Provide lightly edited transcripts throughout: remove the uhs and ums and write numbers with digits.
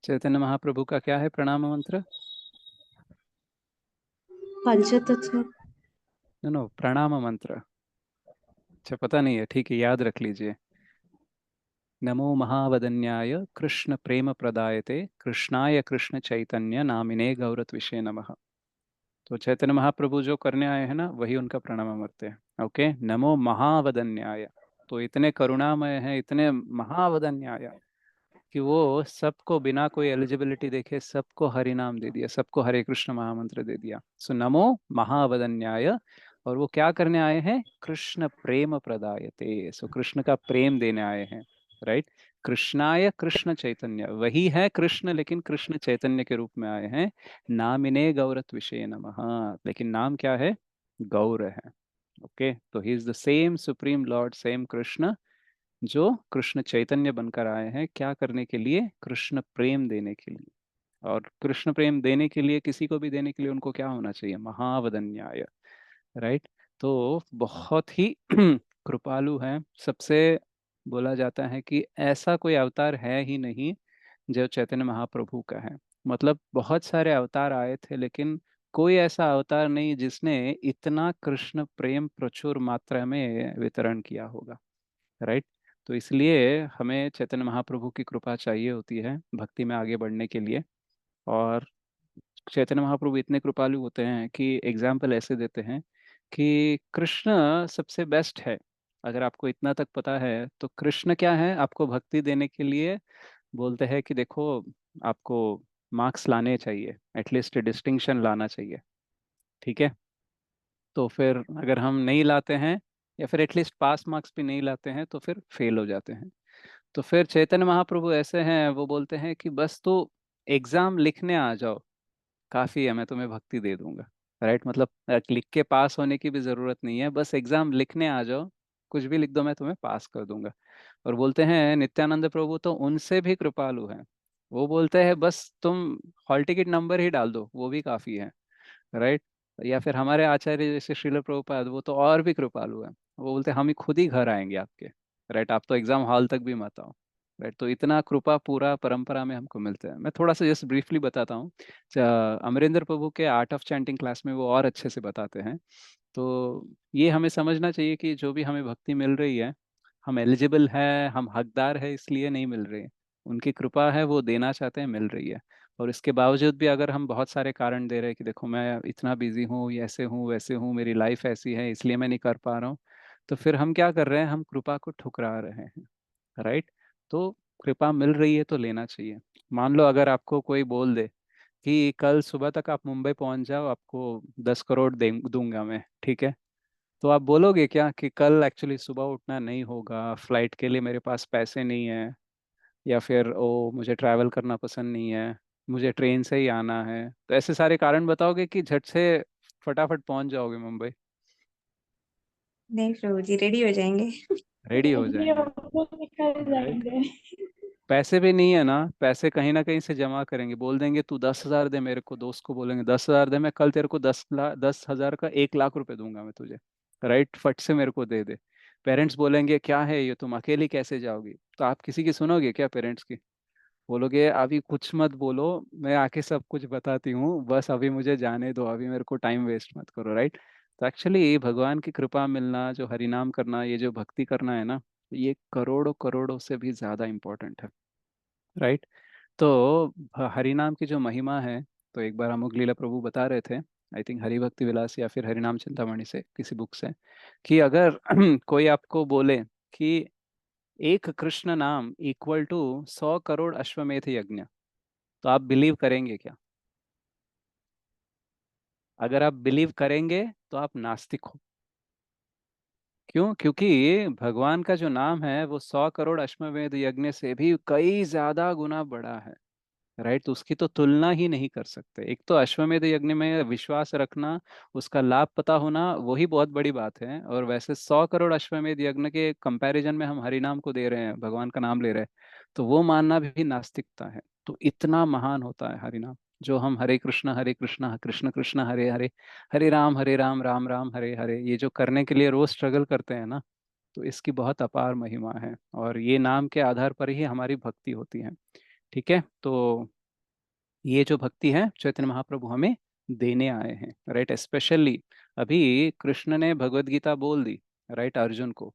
चैतन्य महाप्रभु का क्या है प्रणाम मंत्र? पंचतत्व। नो नो, प्रणाम मंत्र। अच्छा, पता नहीं है, ठीक है, याद रख लीजिए। नमो महावदन्याय कृष्ण प्रेम प्रदायते कृष्णाय कृष्ण चैतन्य नामिने गौरत्विषे नमः। तो चैतन्य महाप्रभु जो करने आए हैं ना, वही उनका प्रणाम मंत्र है। ओके, नमो महावदन्याय। तो इतने करुणामय हैं, इतने महावदन्याय कि वो सबको बिना कोई एलिजिबिलिटी देखे सबको हरि नाम दे दिया, सबको हरे कृष्ण महामंत्र दे दिया। सो नमो महावदन्याय। और वो क्या करने आए हैं? कृष्ण प्रेम प्रदायते। सो कृष्ण का प्रेम देने आए हैं। राइट। कृष्णाय कृष्ण चैतन्य, वही है कृष्ण लेकिन कृष्ण चैतन्य के रूप में आए हैं। नामिने गौरत विषय नमः। लेकिन नाम क्या है? गौर है। ओके, तो he is the same supreme Lord, same Krishna, जो कृष्ण चैतन्य बनकर आए हैं। क्या करने के लिए? कृष्ण प्रेम देने के लिए। और कृष्ण प्रेम देने के लिए, किसी को भी देने के लिए, उनको क्या होना चाहिए? महावदन्याय। राइट। तो बहुत ही कृपालु है सबसे। बोला जाता है कि ऐसा कोई अवतार है ही नहीं जो चैतन्य महाप्रभु का है। मतलब बहुत सारे अवतार आए थे, लेकिन कोई ऐसा अवतार नहीं जिसने इतना कृष्ण प्रेम प्रचुर मात्रा में वितरण किया होगा। राइट। तो इसलिए हमें चैतन्य महाप्रभु की कृपा चाहिए होती है भक्ति में आगे बढ़ने के लिए। और चैतन्य महाप्रभु इतने कृपालु होते हैं कि एग्जाम्पल ऐसे देते हैं कि कृष्ण सबसे बेस्ट है। अगर आपको इतना तक पता है तो कृष्ण क्या है आपको भक्ति देने के लिए? बोलते हैं कि देखो, आपको मार्क्स लाने चाहिए, एटलीस्ट डिस्टिंक्शन लाना चाहिए। ठीक है। तो फिर अगर हम नहीं लाते हैं, या फिर एटलीस्ट पास मार्क्स भी नहीं लाते हैं, तो फिर फेल हो जाते हैं। तो फिर चैतन्य महाप्रभु ऐसे हैं, वो बोलते हैं कि बस तो एग्जाम लिखने आ जाओ, काफी है, मैं तुम्हें भक्ति दे दूंगा। राइट। मतलब लिख के पास होने की भी जरूरत नहीं है, बस एग्जाम लिखने आ जाओ, कुछ भी लिख दो, मैं तुम्हें पास कर दूंगा। और बोलते हैं नित्यानंद प्रभु तो उनसे भी कृपालु हैं। वो बोलते हैं बस तुम हॉल टिकट नंबर ही डाल दो, वो भी काफी है। राइट। या फिर हमारे आचार्य जैसे श्रील प्रभुपाद, वो तो और भी कृपालु है। वो बोलते हैं हम ही खुद ही घर आएंगे आपके। राइट, आप तो एग्जाम हॉल तक भी मत आओ। राइट। तो इतना कृपा पूरा परंपरा में हमको मिलता है। मैं थोड़ा सा जस्ट ब्रीफली बताता हूँ। अमरिंदर प्रभु के आर्ट ऑफ चैंटिंग क्लास में वो और अच्छे से बताते हैं। तो ये हमें समझना चाहिए कि जो भी हमें भक्ति मिल रही है, हम एलिजिबल है, हम हकदार है, इसलिए नहीं मिल रही है। उनकी कृपा है, वो देना चाहते हैं, मिल रही है। और इसके बावजूद भी अगर हम बहुत सारे कारण दे रहे हैं कि देखो मैं इतना बिजी हूँ, ये ऐसे हूँ वैसे हूँ, मेरी लाइफ ऐसी है इसलिए मैं नहीं कर पा रहा हूँ, तो फिर हम क्या कर रहे हैं? हम कृपा को ठुकरा रहे हैं। राइट। तो कृपा मिल रही है तो लेना चाहिए। मान लो अगर आपको कोई बोल दे कि कल सुबह तक आप मुंबई पहुंच जाओ, आपको 10 करोड़ दे दूंगा मैं, ठीक है? तो आप बोलोगे क्या कि कल एक्चुअली सुबह उठना नहीं होगा, फ्लाइट के लिए मेरे पास पैसे नहीं है, या फिर ओ मुझे ट्रैवल करना पसंद नहीं है, मुझे ट्रेन से ही आना है? तो ऐसे सारे कारण बताओगे कि झट से फटाफट पहुंच जाओगे मुंबई? नहीं प्रभु जी, रेडी हो जाएंगे। रेडी हो रेडी जाएंगे। होकर निकल राइट। जाएंगे। पैसे भी नहीं है ना, पैसे कहीं ना कहीं से जमा करेंगे। बोल देंगे तू 10,000 दे मेरे को, दोस्त को बोलेंगे 10,000 दे, मैं कल तेरे को 10,000 का 1 लाख रुपए दूंगा मैं तुझे। राइट, फट से मेरे को दे दे। पेरेंट्स बोलेंगे क्या है ये, तुम अकेली कैसे जाओगी? तो आप किसी की सुनोगे क्या? पेरेंट्स की? बोलोगे अभी कुछ मत बोलो, मैं आके सब कुछ बताती हूँ, बस अभी मुझे जाने दो, अभी मेरे को टाइम वेस्ट मत करो। राइट। तो एक्चुअली भगवान की कृपा मिलना, जो हरिनाम करना, ये जो भक्ति करना है ना, ये करोड़ों करोड़ों से भी ज्यादा इंपॉर्टेंट है। राइट। तो हरिनाम की जो महिमा है, तो एक बार अमुक लीला प्रभु बता रहे थे, आई थिंक हरि भक्ति विलास या फिर हरिनाम चिंतामणि से, किसी बुक से, कि अगर कोई आपको बोले कि एक कृष्ण नाम इक्वल टू 100 करोड़ अश्वमेध यज्ञ, तो आप बिलीव करेंगे क्या? अगर आप बिलीव करेंगे तो आप नास्तिक हो। क्यों? क्योंकि भगवान का जो नाम है वो 100 करोड़ अश्वमेध यज्ञ से भी कई ज्यादा गुना बड़ा है। राइट। तो उसकी तो तुलना ही नहीं कर सकते। एक तो अश्वमेध यज्ञ में विश्वास रखना, उसका लाभ पता होना, वही बहुत बड़ी बात है। और वैसे 100 करोड़ अश्वमेध यज्ञ के कंपैरिजन में हम हरिनाम को दे रहे हैं, भगवान का नाम ले रहे हैं, तो वो मानना भी नास्तिकता है। तो इतना महान होता है हरिनाम। जो हम हरे कृष्ण कृष्ण कृष्ण हरे हरे, हरे राम राम राम हरे हरे, ये जो करने के लिए रोज स्ट्रगल करते हैं ना, तो इसकी बहुत अपार महिमा है। और ये नाम के आधार पर ही हमारी भक्ति होती है। ठीक है, तो ये जो भक्ति है चैतन्य महाप्रभु हमें देने आए हैं, राइट। स्पेशली अभी कृष्ण ने भगवत गीता बोल दी, राइट, अर्जुन को।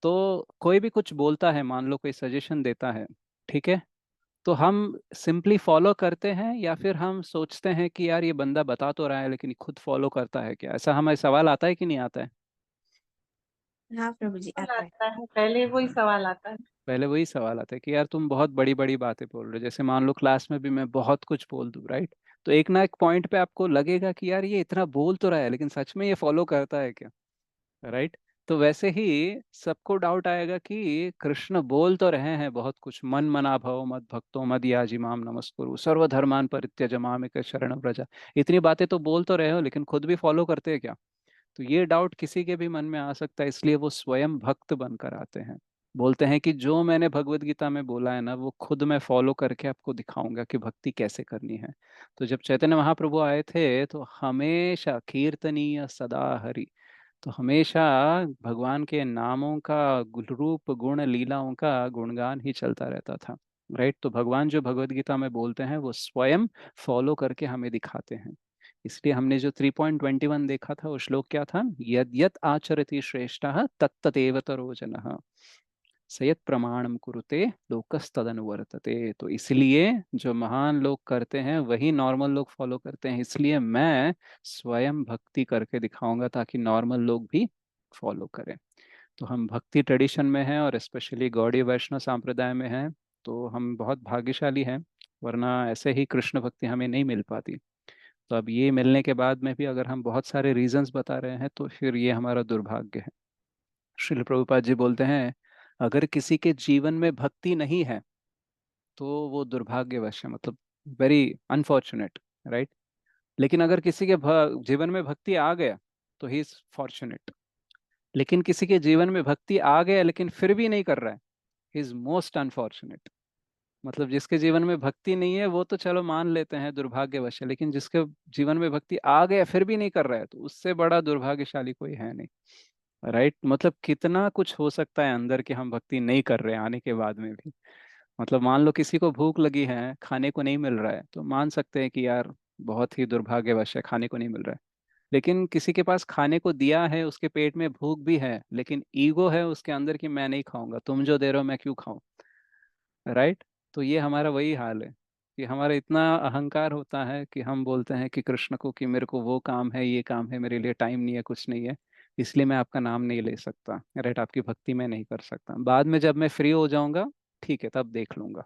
तो कोई भी कुछ बोलता है, मान लो कोई सजेशन देता है, ठीक है, तो हम सिंपली फॉलो करते हैं या फिर हम सोचते हैं कि यार ये बंदा बता तो रहा है लेकिन खुद फॉलो करता है क्या? ऐसा हमें सवाल आता है कि नहीं आता है? हाँ प्रभु जी सवाल आता है। आता है, पहले वही सवाल आता है। पहले वही सवाल आता है कि यार तुम बहुत बड़ी बड़ी बातें बोल रहे हो। जैसे मान लो क्लास में भी मैं बहुत कुछ बोल दूं, राइट, तो एक ना एक पॉइंट पे आपको लगेगा कि यार ये इतना बोल तो रहा है लेकिन सच में ये फॉलो करता है क्या, राइट। तो वैसे ही सबको डाउट आएगा कि कृष्ण बोल तो रहे हैं बहुत कुछ, मन मना भव मद भक्तो मद याजिमाम नमस्कुरु सर्वधर्मान परित्यज मामेक शरण व्रज। इतनी बातें तो बोल तो रहे हो लेकिन खुद भी फॉलो करते हैं क्या? तो ये डाउट किसी के भी मन में आ सकता है, इसलिए वो स्वयं भक्त बनकर आते हैं। बोलते हैं कि जो मैंने भगवत गीता में बोला है ना वो खुद मैं फॉलो करके आपको दिखाऊंगा कि भक्ति कैसे करनी है। तो जब चैतन्य महाप्रभु आए थे तो हमेशा कीर्तनीय सदा हरि, तो हमेशा भगवान के नामों का रूप गुण लीलाओं का गुणगान ही चलता रहता था, राइट। तो भगवान जो भगवत गीता में बोलते हैं वो स्वयं फॉलो करके हमें दिखाते हैं। इसलिए हमने जो 3.21 देखा था वो श्लोक क्या था? यद यद आचरति श्रेष्ठः तत्तदेव तरो जनः सयत प्रमाणम कुरुते लोकस्तदनुवर्तते। तो इसलिए जो महान लोग करते हैं वही नॉर्मल लोग फॉलो करते हैं, इसलिए मैं स्वयं भक्ति करके दिखाऊंगा ताकि नॉर्मल लोग भी फॉलो करें। तो हम भक्ति ट्रेडिशन में हैं और स्पेशली गौड़ीय वैष्णव संप्रदाय में हैं, तो हम बहुत भाग्यशाली हैं, वरना ऐसे ही कृष्ण भक्ति हमें नहीं मिल पाती। तो अब ये मिलने के बाद में भी अगर हम बहुत सारे रीजंस बता रहे हैं तो फिर ये हमारा दुर्भाग्य है। श्रील प्रभुपाद जी बोलते हैं अगर किसी के जीवन में भक्ति नहीं है तो वो दुर्भाग्यवश है, मतलब वेरी अनफॉर्चुनेट, राइट। लेकिन अगर किसी के जीवन में भक्ति आ गया तो ही इज फॉर्चुनेट। लेकिन किसी के जीवन में भक्ति आ गया लेकिन फिर भी नहीं कर रहा है, ही इज मोस्ट अनफॉर्चुनेट। मतलब जिसके जीवन में भक्ति नहीं है वो तो चलो मान लेते हैं दुर्भाग्यवश है, लेकिन जिसके जीवन में भक्ति आ गया फिर भी नहीं कर रहा है तो उससे बड़ा दुर्भाग्यशाली कोई है नहीं, राइट। मतलब कितना कुछ हो सकता है अंदर कि हम भक्ति नहीं कर रहे हैं आने के बाद में भी। मतलब मान लो किसी को भूख लगी है, खाने को नहीं मिल रहा है, तो मान सकते हैं कि यार बहुत ही दुर्भाग्यवश है, खाने को नहीं मिल रहा है। लेकिन किसी के पास खाने को दिया है, उसके पेट में भूख भी है, लेकिन ईगो है उसके अंदर कि मैं नहीं खाऊंगा, तुम जो दे रहे हो मैं क्यों खाऊं, राइट। तो ये हमारा वही हाल है कि हमारा इतना अहंकार होता है कि हम बोलते हैं कि कृष्ण को कि मेरे को वो काम है, ये काम है, मेरे लिए टाइम नहीं है, कुछ नहीं है, इसलिए मैं आपका नाम नहीं ले सकता, राइट, आपकी भक्ति मैं नहीं कर सकता, बाद में जब मैं फ्री हो जाऊंगा ठीक है तब देख लूंगा,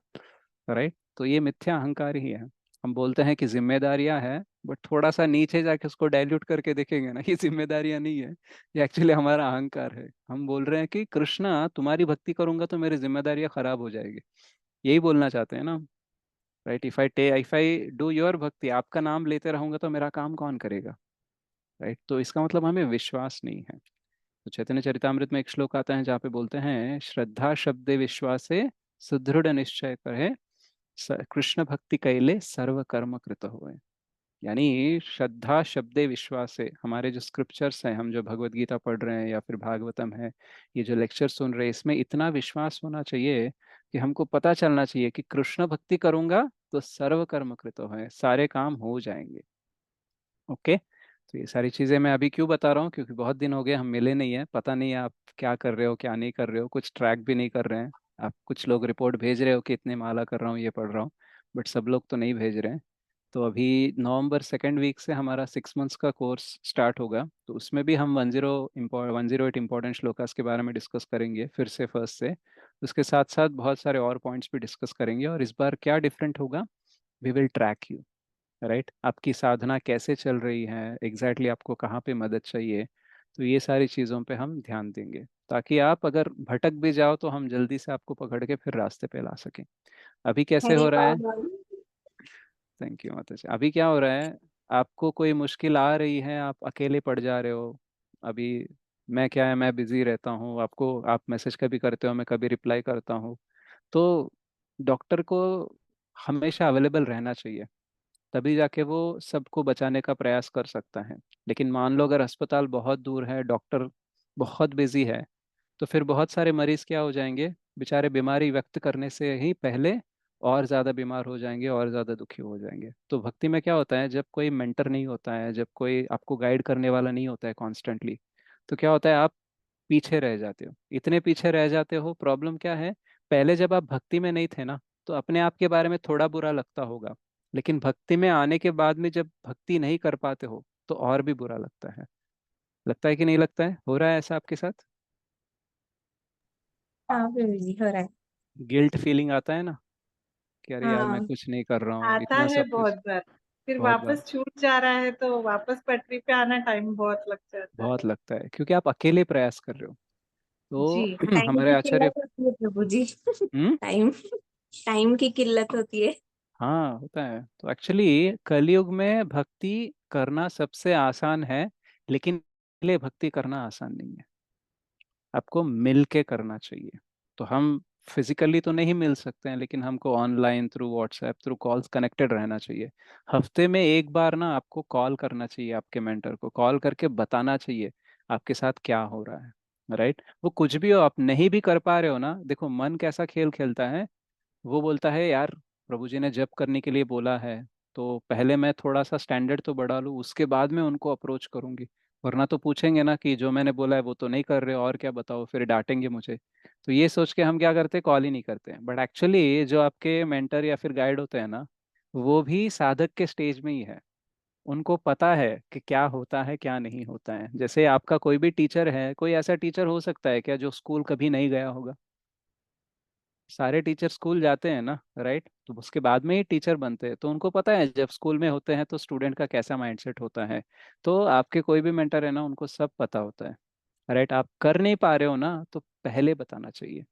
राइट। तो ये मिथ्या अहंकार ही है। हम बोलते हैं कि जिम्मेदारियां हैं, बट थोड़ा सा नीचे जाके उसको डाइल्यूट करके देखेंगे ना, ये जिम्मेदारियां नहीं है, ये एक्चुअली हमारा अहंकार है। हम बोल रहे हैं कि कृष्णा तुम्हारी भक्ति करूंगा तो मेरी जिम्मेदारियां खराब हो जाएगी, यही बोलना चाहते हैं ना, right. If I do your भक्ति, आपका नाम लेते रहूंगा तो मेरा काम कौन करेगा, राइट। तो इसका मतलब हमें विश्वास नहीं है। तो चैतन्य चरितामृत में एक श्लोक आता है जहाँ पे बोलते हैं श्रद्धा शब्दे विश्वासे सुदृढ़ निश्चय करे कृष्ण भक्ति कैले सर्व कर्म कृत हुए। यानी श्रद्धा शब्दे विश्वास है, हमारे जो स्क्रिप्चर्स हैं, हम जो भगवत गीता पढ़ रहे हैं या फिर भागवतम है, ये जो लेक्चर सुन रहे हैं, इसमें इतना विश्वास होना चाहिए कि हमको पता चलना चाहिए कि कृष्ण भक्ति करूंगा तो सर्व कर्म कृत है, सारे काम हो जाएंगे। ओके। तो ये सारी चीजें मैं अभी क्यों बता रहा हूँ, क्योंकि बहुत दिन हो गए हम मिले नहीं है, पता नहीं है आप क्या कर रहे हो क्या नहीं कर रहे हो, कुछ ट्रैक भी नहीं कर रहे हैं। आप कुछ लोग रिपोर्ट भेज रहे हो कि इतने माला कर रहा हूँ, ये पढ़ रहा हूँ, बट सब लोग तो नहीं भेज रहे हैं। तो अभी नवंबर सेकेंड वीक से हमारा 6 मंथ्स का कोर्स स्टार्ट होगा, तो उसमें भी हम 108 इम्पोर्टेंट श्लोकास के बारे में डिस्कस करेंगे फिर से फर्स्ट से। उसके साथ साथ बहुत सारे और पॉइंट्स भी डिस्कस करेंगे, और इस बार क्या डिफरेंट होगा, we will track you, right. आपकी साधना कैसे चल रही है, एग्जैक्टली आपको कहाँ पे मदद चाहिए, तो ये सारी चीज़ों पे हम ध्यान देंगे ताकि आप अगर भटक भी जाओ तो हम जल्दी से आपको पकड़ के फिर रास्ते पे ला सकें। अभी कैसे हरे हो रहा है? बाबा। थैंक यू माता जी। अभी क्या हो रहा है, आपको कोई मुश्किल आ रही है, आप अकेले पड़ जा रहे हो अभी? मैं क्या है, मैं बिजी रहता हूँ, आपको आप मैसेज कभी करते हो, मैं कभी रिप्लाई करता हूँ। तो डॉक्टर को हमेशा अवेलेबल रहना चाहिए, तभी जाके वो सबको बचाने का प्रयास कर सकता है। लेकिन मान लो अगर अस्पताल बहुत दूर है, डॉक्टर बहुत बिजी है, तो फिर बहुत सारे मरीज क्या हो जाएंगे, बेचारे बीमारी व्यक्त करने से ही पहले और ज़्यादा बीमार हो जाएंगे और ज़्यादा दुखी हो जाएंगे। तो भक्ति में क्या होता है, जब कोई मेंटर नहीं होता है, जब कोई आपको गाइड करने वाला नहीं होता है कॉन्स्टेंटली, तो क्या होता है, आप पीछे रह जाते हो। इतने पीछे रह जाते हो, प्रॉब्लम क्या है, पहले जब आप भक्ति में नहीं थे ना, तो अपने आप के बारे में थोड़ा बुरा लगता होगा, लेकिन भक्ति में आने के बाद में जब भक्ति नहीं कर पाते हो तो और भी बुरा लगता है कि नहीं लगता है, हो रहा है ऐसा आपके साथ? हाँ प्रभु जी, हो रहा है। गिल्ट फीलिंग आता है ना, कि अरे यार मैं हाँ। कुछ नहीं कर रहा हूँ, आता इतना है सब कुछ। बहुत बार, फिर बहुत बार, वापस छूट जा रहा है तो वापस पटरी पे आना टाइम बहुत लग जाता है। बहुत लगता है, क्योंकि आप अकेले प्रयास कर रहे हो। जी। तो टाइम हमारे की आचार्य। किल्लत होती है प्रभु जी। हम्म। टाइम, टाइम की किल्लत होती है। हाँ होता है। तो एक्चुअली कलयुग में भक्ति करना सबसे आसान है, लेकिन अकेले भक्ति करना आसान नहीं है। आपको मिल के करना चाहिए। तो हम फिजिकली तो नहीं मिल सकते हैं, लेकिन हमको online through WhatsApp through calls connected रहना चाहिए। हफ्ते में एक बार ना आपको कॉल करना चाहिए, आपके मेंटर को कॉल करके बताना चाहिए आपके साथ क्या हो रहा है। राइट, वो कुछ भी हो, आप नहीं भी कर पा रहे हो ना, देखो मन कैसा खेल खेलता है। वो बोलता है यार, प्रभु जी ने जप करने के लिए बोला है, तो पहले मैं थोड़ा सा स्टैंडर्ड तो बढ़ा लूँ, उसके बाद में उनको अप्रोच करूंगी। वरना तो पूछेंगे ना कि जो मैंने बोला है वो तो नहीं कर रहे, और क्या बताओ, फिर डांटेंगे मुझे। तो ये सोच के हम क्या करते हैं, कॉल ही नहीं करते हैं। बट एक्चुअली जो आपके मेंटर या फिर गाइड होते हैं ना, वो भी साधक के स्टेज में ही है। उनको पता है कि क्या होता है क्या नहीं होता है। जैसे आपका कोई भी टीचर है, कोई ऐसा टीचर हो सकता है क्या जो स्कूल कभी नहीं गया होगा? सारे टीचर स्कूल जाते हैं ना, राइट, तो उसके बाद में ही टीचर बनते हैं। तो उनको पता है जब स्कूल में होते हैं तो स्टूडेंट का कैसा माइंडसेट होता है। तो आपके कोई भी मेंटर है ना, उनको सब पता होता है। राइट, आप कर नहीं पा रहे हो ना, तो पहले बताना चाहिए।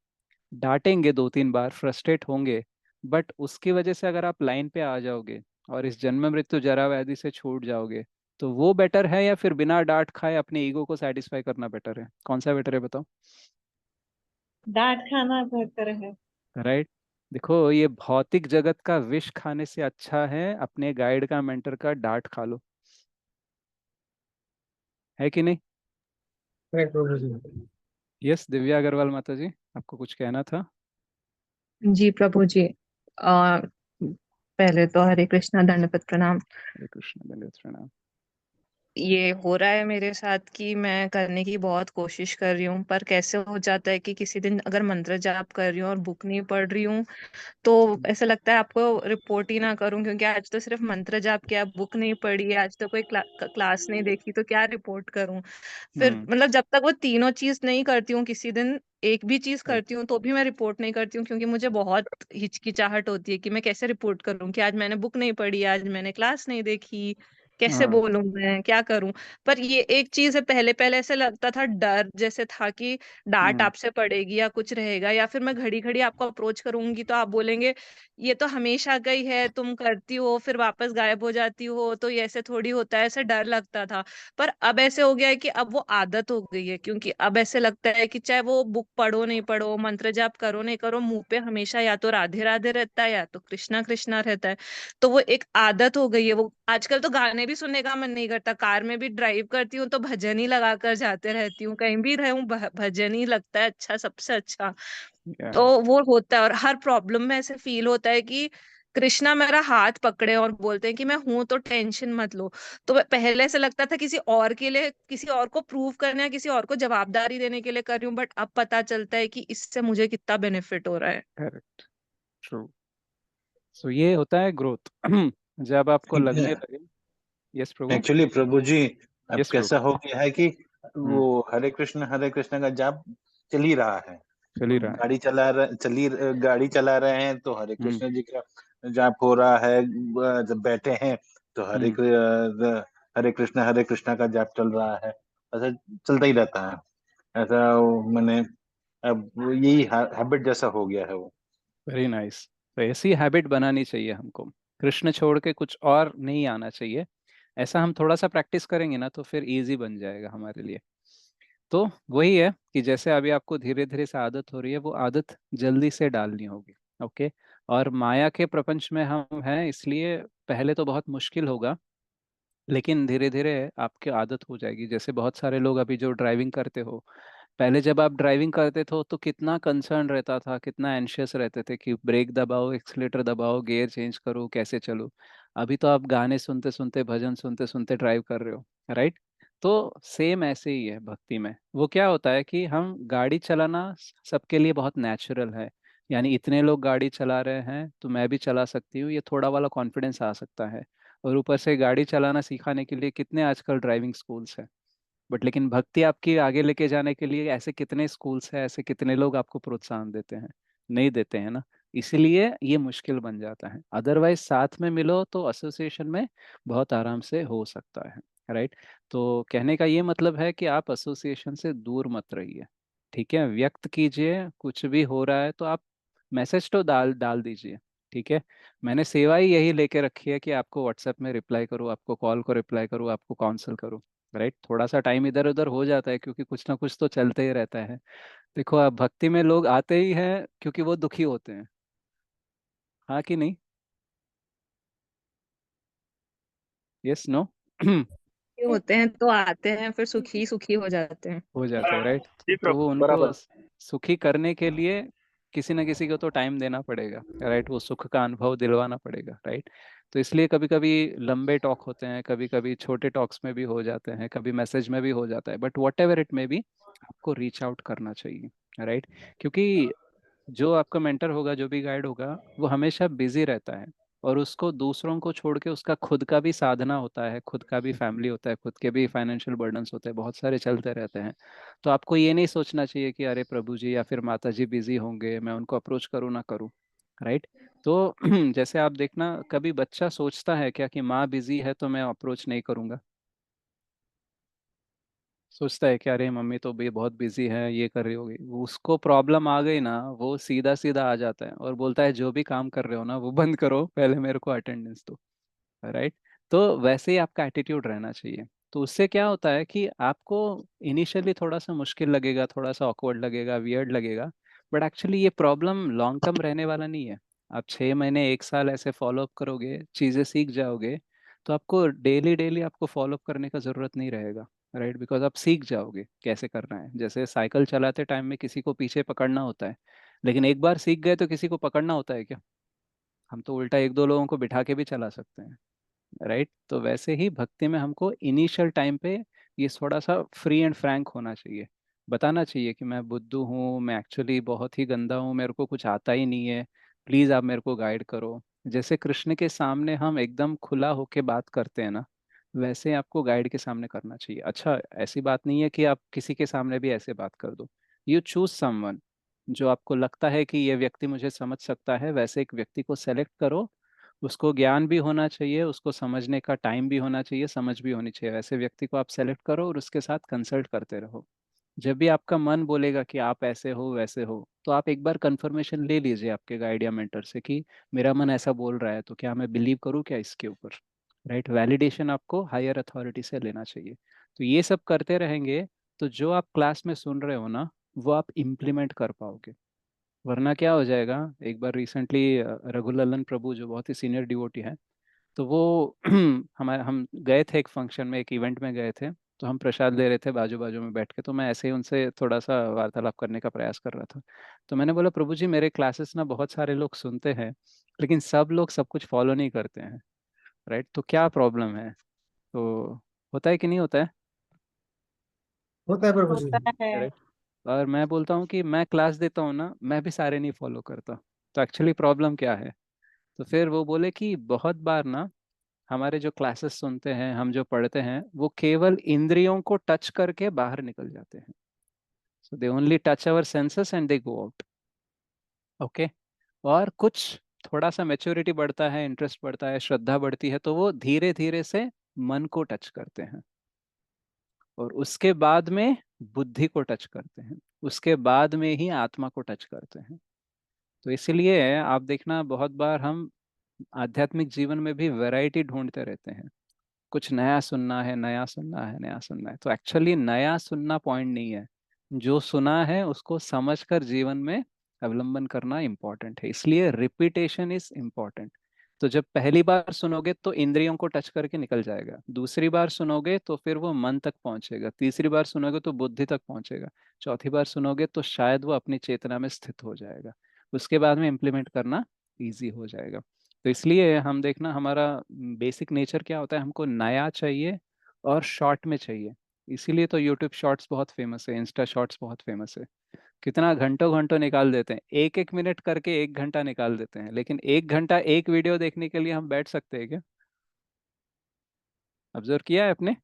डांटेंगे 2-3 बार, फ्रस्ट्रेट होंगे, बट उसकी वजह से अगर आप लाइन पे आ जाओगे और इस जन्म मृत्यु जरा व्याधि से छूट जाओगे, तो वो बेटर है, या फिर बिना डांट खाए अपने ईगो को सेटिस्फाई करना बेटर है? कौन सा बेटर है बताओ? डांट खाना बेहतर है। राइट। देखो, ये भौतिक जगत का विष खाने से अच्छा है अपने गाइड का, मेंटर का डांट खा लो। है कि नहीं? Right, प्रभु जी। यस, दिव्या अग्रवाल माता जी, आपको कुछ कहना था? जी प्रभु जी। आ, पहले तो हरे कृष्णा, दंडवत प्रणाम। हरे कृष्ण, दंडवत प्रणाम। ये हो रहा है मेरे साथ कि मैं करने की बहुत कोशिश कर रही हूँ, पर कैसे हो जाता है कि किसी दिन अगर मंत्र जाप कर रही हूँ और बुक नहीं पढ़ रही हूँ, तो ऐसा लगता है आपको रिपोर्ट ही ना करूं, क्योंकि आज तो सिर्फ मंत्र जाप किया, बुक नहीं पढ़ी, आज तो कोई क्लास नहीं देखी, तो क्या रिपोर्ट करूं। फिर हम्म। मतलब जब तक वो तीनों चीज नहीं करती हूँ, किसी दिन एक भी चीज राइट। करती हूँ तो भी मैं रिपोर्ट नहीं करती हूँ, क्योंकि मुझे बहुत हिचकिचाहट होती है कि मैं कैसे रिपोर्ट करूँ कि आज मैंने बुक नहीं पढ़ी, आज मैंने क्लास नहीं देखी, कैसे हाँ। बोलूं, मैं क्या करूं। पर ये एक चीज है, पहले पहले ऐसे लगता था, डर जैसे था कि डांट हम्म। आपसे पड़ेगी या कुछ रहेगा, या फिर मैं घड़ी घड़ी आपको अप्रोच करूंगी तो आप बोलेंगे ये तो हमेशा का ही है, तुम करती हो फिर वापस गायब हो जाती हो, तो ये ऐसे थोड़ी होता है, ऐसे डर लगता था। पर अब ऐसे हो गया है कि अब वो आदत हो गई है, क्योंकि अब ऐसे लगता है कि चाहे वो बुक पढ़ो नहीं पढ़ो, मंत्र जाप करो नहीं करो, मुंह पे हमेशा या तो राधे राधे रहता है या तो कृष्णा कृष्णा रहता है। तो वो एक आदत हो गई है। वो आजकल तो गाने भी सुनने का मन नहीं करता, कार में भी ड्राइव करती हूँ तो भजन ही लगा कर जाते रहती हूँ, कहीं भी रहूं भजन ही लगता है अच्छा, सबसे अच्छा। या। तो वो होता है, और हर प्रॉब्लम में ऐसे फील होता है कि कृष्णा मेरा हाथ पकड़े और बोलते हैं कि मैं हूं तो टेंशन मत लो। तो पहले से लगता था किसी और के लिए, किसी और को प्रूव करने या किसी और को जवाबदारी देने के लिए कर रही हूँ, बट अब पता चलता है कि इससे मुझे कितना बेनिफिट हो रहा है। करेक्ट। ट्रू। सो ये होता है ग्रोथ। जब आपको लगने लगे। यस प्रभु। एक्चुअली प्रभु जी, अब यस कैसा प्रभु। हो गया है कि हम्म। वो हरे कृष्ण का जाप चल ही रहा है। चल ही रहा है। गाड़ी चला रहे हैं तो हरे हम्म। कृष्ण जी का जाप हो रहा है। जब बैठे हैं तो हम्म। हरे कृष्ण का जाप चल रहा है। ऐसा चलता ही रहता है। ऐसा मैंने अब यही हैबिट जैसा हो गया है वो। Very nice. तो ऐसी हैबिट बनानी चाहिए हमको, कृष्ण छोड़ के कुछ और नहीं आना चाहिए। ऐसा हम थोड़ा सा प्रैक्टिस करेंगे ना, तो फिर इजी बन जाएगा हमारे लिए। तो वही है कि जैसे अभी आपको धीरे धीरे से आदत हो रही है, वो आदत जल्दी से डालनी होगी। ओके। और माया के प्रपंच में हम हैं, इसलिए पहले तो बहुत मुश्किल होगा, लेकिन धीरे धीरे आपकी आदत हो जाएगी। जैसे बहुत सारे लोग अभी जो ड्राइविंग करते हो, पहले जब आप ड्राइविंग करते थे तो कितना कंसर्न रहता था, कितना एंशियस रहते थे कि ब्रेक दबाओ, एक्सीलेटर दबाओ, गियर चेंज करो, कैसे चलो। अभी तो आप गाने सुनते सुनते, भजन सुनते सुनते ड्राइव कर रहे हो, राइट। तो सेम ऐसे ही है भक्ति में। वो क्या होता है कि हम गाड़ी चलाना सबके लिए बहुत नेचुरल है। यानी इतने लोग गाड़ी चला रहे हैं तो मैं भी चला सकती हूँ, ये थोड़ा वाला कॉन्फिडेंस आ सकता है। और ऊपर से गाड़ी चलाना सिखाने के लिए कितने आजकल ड्राइविंग स्कूल्स हैं। बट लेकिन भक्ति आपकी आगे लेके जाने के लिए ऐसे कितने स्कूल्स हैं, ऐसे कितने लोग आपको प्रोत्साहन देते हैं? नहीं देते हैं ना। इसलिए ये मुश्किल बन जाता है। अदरवाइज साथ में मिलो तो एसोसिएशन में बहुत आराम से हो सकता है, राइट। तो कहने का ये मतलब है कि आप एसोसिएशन से दूर मत रहिए, ठीक है। व्यक्त कीजिए, कुछ भी हो रहा है तो आप मैसेज तो डाल डाल दीजिए, ठीक है। मैंने सेवा ही यही लेके रखी है कि आपको व्हाट्सएप में रिप्लाई करूँ, आपको कॉल को रिप्लाई करूँ, आपको काउंसल करूँ, राइट। थोड़ा सा टाइम इधर उधर हो जाता है क्योंकि कुछ ना कुछ तो चलते ही रहता है। देखो, आप भक्ति में लोग आते ही हैं क्योंकि वो दुखी होते हैं, हाँ कि नहीं? Yes, no? ये होते हैं तो आते हैं, फिर सुखी सुखी हो जाते हैं। हो जाते हैं, राइट। जी तो वो प्रभु, उनको बराबर। सुखी करने के लिए किसी ना किसी को तो टाइम देना पड़ेगा, राइट। वो सुख का अनुभव दिलवाना पड़ेगा, राइट। तो इसलिए कभी कभी लंबे टॉक होते हैं, कभी कभी छोटे टॉक्स में भी हो जाते हैं, कभी मैसेज में भी हो जाता है, बट वट एवर इट में भी आपको रीच आउट करना चाहिए, राइट। क्योंकि जो आपका मेंटर होगा, जो भी गाइड होगा, वो हमेशा बिजी रहता है। और उसको दूसरों को छोड़ के उसका खुद का भी साधना होता है, खुद का भी फैमिली होता है, खुद के भी फाइनेंशियल बर्डन्स होते हैं, बहुत सारे चलते रहते हैं। तो आपको ये नहीं सोचना चाहिए कि अरे प्रभु जी या फिर माता जी बिजी होंगे, मैं उनको अप्रोच करूँ ना करूँ, राइट। तो जैसे आप देखना, कभी बच्चा सोचता है क्या कि माँ बिजी है तो मैं अप्रोच नहीं करूँगा? सोचता है कि अरे मम्मी तो भी बहुत बिजी है, ये कर रही होगी। उसको प्रॉब्लम आ गई ना, वो सीधा सीधा आ जाता है और बोलता है जो भी काम कर रहे हो ना वो बंद करो, पहले मेरे को अटेंडेंस दो, राइट। तो वैसे ही आपका एटीट्यूड रहना चाहिए। तो उससे क्या होता है कि आपको इनिशियली थोड़ा सा मुश्किल लगेगा, थोड़ा सा ऑकवर्ड लगेगा, वियर्ड लगेगा। बट एक्चुअली ये प्रॉब्लम लॉन्ग टर्म रहने वाला नहीं है। आप 6 महीने, 1 साल ऐसे फॉलोअप करोगे, चीज़ें सीख जाओगे, तो आपको डेली डेली आपको फॉलोअप करने का ज़रूरत नहीं रहेगा, राइट। बिकॉज आप सीख जाओगे कैसे करना है। जैसे साइकिल चलाते टाइम में किसी को पीछे पकड़ना होता है, लेकिन एक बार सीख गए तो किसी को पकड़ना होता है क्या? हम तो उल्टा एक दो लोगों को बिठा के भी चला सकते हैं, राइट। तो वैसे ही भक्ति में हमको इनिशियल टाइम पे ये थोड़ा सा फ्री एंड फ्रैंक होना चाहिए। बताना चाहिए कि मैं बुद्धू हूँ, मैं एक्चुअली बहुत ही गंदा हूँ, मेरे को कुछ आता ही नहीं है, प्लीज़ आप मेरे को गाइड करो। जैसे कृष्ण के सामने हम एकदम खुला होके बात करते हैं ना, वैसे आपको गाइड के सामने करना चाहिए। अच्छा, ऐसी बात नहीं है कि आप किसी के सामने भी ऐसे बात कर दो। यू चूज समवन जो आपको लगता है कि ये व्यक्ति मुझे समझ सकता है, वैसे एक व्यक्ति को सेलेक्ट करो। उसको ज्ञान भी होना चाहिए, उसको समझने का टाइम भी होना चाहिए, समझ भी होनी चाहिए। ऐसे व्यक्ति को आप सेलेक्ट करो और उसके साथ कंसल्ट करते रहो। जब भी आपका मन बोलेगा कि आप ऐसे हो वैसे हो, तो आप एक बार कंफर्मेशन ले लीजिए आपके गाइड या मेंटर से कि मेरा मन ऐसा बोल रहा है, तो क्या मैं बिलीव करूँ क्या इसके ऊपर, राइट। वैलिडेशन आपको हायर अथॉरिटी से लेना चाहिए। तो ये सब करते रहेंगे तो जो आप क्लास में सुन रहे हो ना, वो आप इम्प्लीमेंट कर पाओगे। वरना क्या हो जाएगा, एक बार रिसेंटली रघुललन प्रभु जो बहुत ही सीनियर डिवोटी है, तो वो हमारे हम गए थे एक फंक्शन में, एक इवेंट में गए थे। तो हम प्रसाद ले रहे थे बाजू बाजू में बैठ के, तो मैं ऐसे ही उनसे थोड़ा सा वार्तालाप करने का प्रयास कर रहा था। तो मैंने बोला, प्रभु जी मेरे क्लासेस ना बहुत सारे लोग सुनते हैं, लेकिन सब लोग सब कुछ फॉलो नहीं करते हैं, राइट। तो क्या प्रॉब्लम है? तो होता है कि नहीं होता है, होता है प्रभु जी। होता है। राइट। और मैं बोलता हूँ कि मैं क्लास देता हूँ ना, मैं भी सारे नहीं फॉलो करता। तो एक्चुअली प्रॉब्लम क्या है? तो फिर वो बोले कि बहुत बार ना हमारे जो क्लासेस सुनते हैं, हम जो पढ़ते हैं, वो केवल इंद्रियों को टच करके बाहर निकल जाते हैं। So they only touch our senses and they go out, okay. और कुछ थोड़ा सा मेच्योरिटी बढ़ता है, इंटरेस्ट बढ़ता है, श्रद्धा बढ़ती है, तो वो धीरे धीरे से मन को टच करते हैं, और उसके बाद में बुद्धि को टच करते हैं, उसके बाद में ही आत्मा को टच करते हैं। तो इसलिए आप देखना, बहुत बार हम आध्यात्मिक जीवन में भी वैरायटी ढूंढते रहते हैं। कुछ नया सुनना है, नया सुनना है, नया सुनना है। तो एक्चुअली नया सुनना पॉइंट नहीं है, जो सुना है उसको समझकर जीवन में अवलंबन करना इम्पोर्टेंट है। इसलिए रिपीटेशन इज इम्पोर्टेंट। तो जब पहली बार सुनोगे तो इंद्रियों को टच करके निकल जाएगा, दूसरी बार सुनोगे तो फिर वो मन तक पहुंचेगा, तीसरी बार सुनोगे तो बुद्धि तक पहुंचेगा, चौथी बार सुनोगे तो शायद वो अपनी चेतना में स्थित हो जाएगा, उसके बाद में इम्प्लीमेंट करना इजी हो जाएगा। तो इसलिए हम देखना, हमारा बेसिक नेचर क्या होता है, हमको नया चाहिए और शॉर्ट में चाहिए। इसीलिए तो यूट्यूब शॉर्ट्स बहुत फेमस है, इंस्टा शॉर्ट्स बहुत फेमस है। कितना घंटों घंटों निकाल देते हैं, एक एक मिनट करके 1 घंटा निकाल देते हैं, लेकिन 1 घंटा एक वीडियो देखने के लिए हम बैठ सकते हैं क्या? ऑब्जर्व किया है आपने?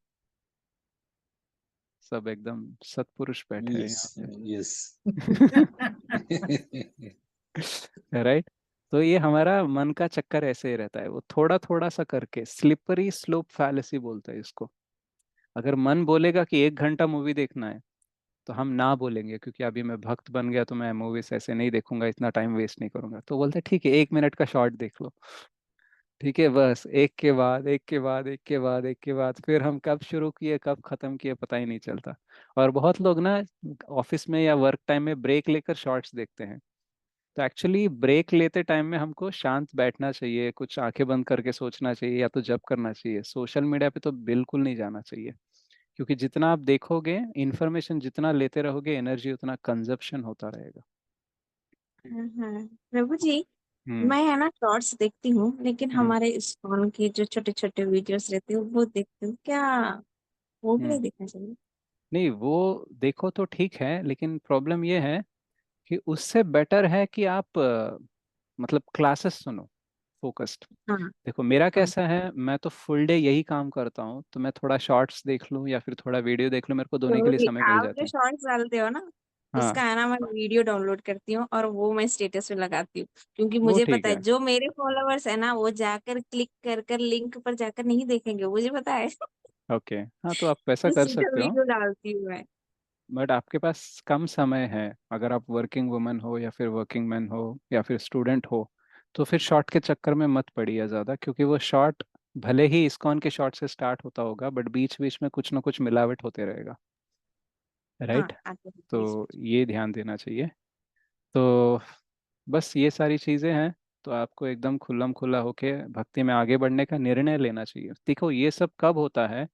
सब एकदम सत्पुरुष बैठे हैं यस यहाँ यस पे। राइट। तो ये हमारा मन का चक्कर ऐसे ही रहता है, वो थोड़ा थोड़ा सा करके, स्लिपरी स्लोप फैलेसी बोलते हैं इसको। अगर मन बोलेगा कि 1 घंटा मूवी देखना है, तो हम ना बोलेंगे, क्योंकि अभी मैं भक्त बन गया तो मैं मूवीज ऐसे नहीं देखूंगा, इतना टाइम वेस्ट नहीं करूंगा। तो बोलते हैं ठीक है, 1 मिनट का शॉर्ट देख लो। ठीक है, बस एक के बाद एक के बाद एक के बाद एक के बाद, फिर हम कब शुरू किए कब खत्म किए पता ही नहीं चलता। और बहुत लोग ना ऑफिस में या वर्क टाइम में ब्रेक लेकर शॉर्ट्स देखते हैं। तो एक्चुअली ब्रेक लेते टाइम में हमको शांत बैठना चाहिए, कुछ आंखें बंद करके सोचना चाहिए, या तो जप करना चाहिए। सोशल मीडिया पे तो बिल्कुल नहीं जाना चाहिए, क्योंकि जितना आप देखोगे, इंफॉर्मेशन जितना लेते रहोगे, एनर्जी उतना कंजप्शन होता रहेगा। हाँ प्रभु जी, हम्म। मैं है ना शॉर्ट्स देखती हूँ, लेकिन हम्म। हमारे इस्कॉन के जो छोटे छोटे वीडियोस रहते हैं वो देखती हूँ क्या? वो भी हम्म। नहीं देखना चाहिए? नहीं, वो देखो तो ठीक है, लेकिन प्रॉब्लम ये है कि उससे बेटर है कि आप मतलब क्लासेस सुनो, फोकस्ड। हाँ देखो मेरा हाँ। कैसा है, मैं तो फुल डे यही काम करता हूँ, तो मैं थोड़ा शॉर्ट्स देख लूँ या फिर थोड़ा वीडियो देख लूँ, मेरे को दोनों के तो लिए समय मिल आप जाता जो है। शॉर्ट्स डालते हो ना, हाँ, उसका है ना मैं वीडियो डाउनलोड करती हूँ और वो मैं स्टेटस पे लगाती हूँ, क्योंकि वो मुझे ठीक पता है है। जो मेरे फॉलोअर्स है ना वो जाकर क्लिक कर कर लिंक पर जाकर नहीं देखेंगे, मुझे पता है। ओके, हाँ तो आप वैसा तो कर सीधा सकते हो, वीडियो डालती हूँ मैं। बट आपके पास कम समय है। अगर आप वर्किंग वुमन हो या फिर वर्किंग मैन हो या फिर स्टूडेंट हो, तो फिर शॉर्ट के चक्कर में मत पड़िए ज़्यादा, क्योंकि वो शॉर्ट भले ही इस्कॉन के शॉर्ट से स्टार्ट होता होगा, बट बीच बीच में कुछ ना कुछ मिलावट होते रहेगा। हाँ राइट। आते हैं बीच तो बीच ये ध्यान देना चाहिए। तो बस ये सारी चीज़ें हैं। तो आपको एकदम खुल्लम खुल्ला होके भक्ति में आगे बढ़ने का निर्णय लेना चाहिए। देखो ये सब कब होता है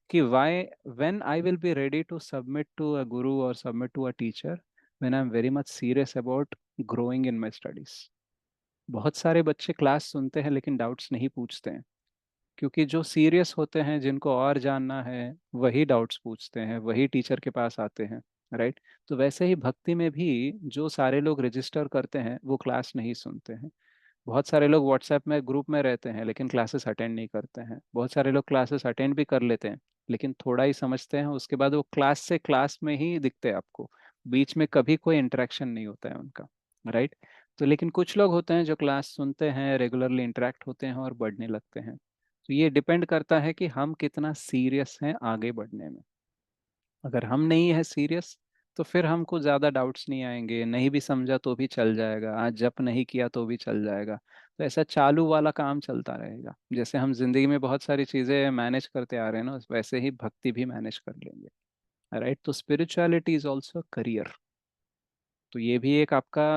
कि why when I will be ready to submit to a guru और submit to a teacher, when I am very much serious about growing in my studies. बहुत सारे बच्चे क्लास सुनते हैं लेकिन डाउट्स नहीं पूछते हैं, क्योंकि जो सीरियस होते हैं, जिनको और जानना है, वही डाउट्स पूछते हैं, वही टीचर के पास आते हैं। राइट। तो वैसे ही भक्ति में भी जो सारे लोग रजिस्टर करते हैं वो क्लास नहीं सुनते हैं। बहुत सारे लोग व्हाट्सएप में ग्रुप में रहते हैं लेकिन क्लासेस अटेंड नहीं करते हैं। बहुत सारे लोग क्लासेस अटेंड भी कर लेते हैं लेकिन थोड़ा ही समझते हैं, उसके बाद वो क्लास से क्लास में ही दिखते हैं आपको, बीच में कभी कोई इंटरेक्शन नहीं होता है उनका। राइट। तो लेकिन कुछ लोग होते हैं जो क्लास सुनते हैं, रेगुलरली इंटरेक्ट होते हैं और बढ़ने लगते हैं। तो ये डिपेंड करता है कि हम कितना सीरियस हैं आगे बढ़ने में। अगर हम नहीं है सीरियस, तो फिर हमको ज़्यादा डाउट्स नहीं आएंगे, नहीं भी समझा तो भी चल जाएगा, आज जप नहीं किया तो भी चल जाएगा। तो ऐसा चालू वाला काम चलता रहेगा। जैसे हम जिंदगी में बहुत सारी चीज़ें मैनेज करते आ रहे हैं ना, वैसे ही भक्ति भी मैनेज कर लेंगे। राइट। तो स्पिरिचुअलिटी इज ऑल्सो करियर। तो ये भी एक आपका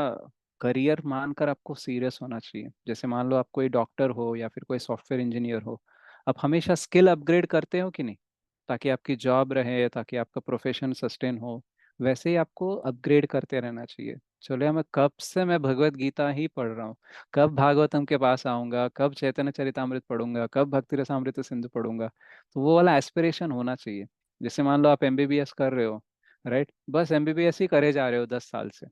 करियर मानकर आपको सीरियस होना चाहिए। जैसे मान लो आप कोई डॉक्टर हो या फिर कोई सॉफ्टवेयर इंजीनियर हो, आप हमेशा स्किल अपग्रेड करते हो कि नहीं, ताकि आपकी जॉब रहे, ताकि आपका प्रोफेशन सस्टेन हो। वैसे ही आपको अपग्रेड करते रहना चाहिए। चलो मैं कब से मैं भगवत गीता ही पढ़ रहा हूँ, कब भागवतम के पास आऊंगा, कब चैतन्य चरितामृत पढ़ूंगा, कब भक्ति रसामृत सिंधु पढ़ूंगा। तो वो वाला एस्पिरेशन होना चाहिए। जैसे मान लो आप एमबीबीएस कर रहे हो, राइट, बस एमबीबीएस ही करे जा रहे हो 10 साल से।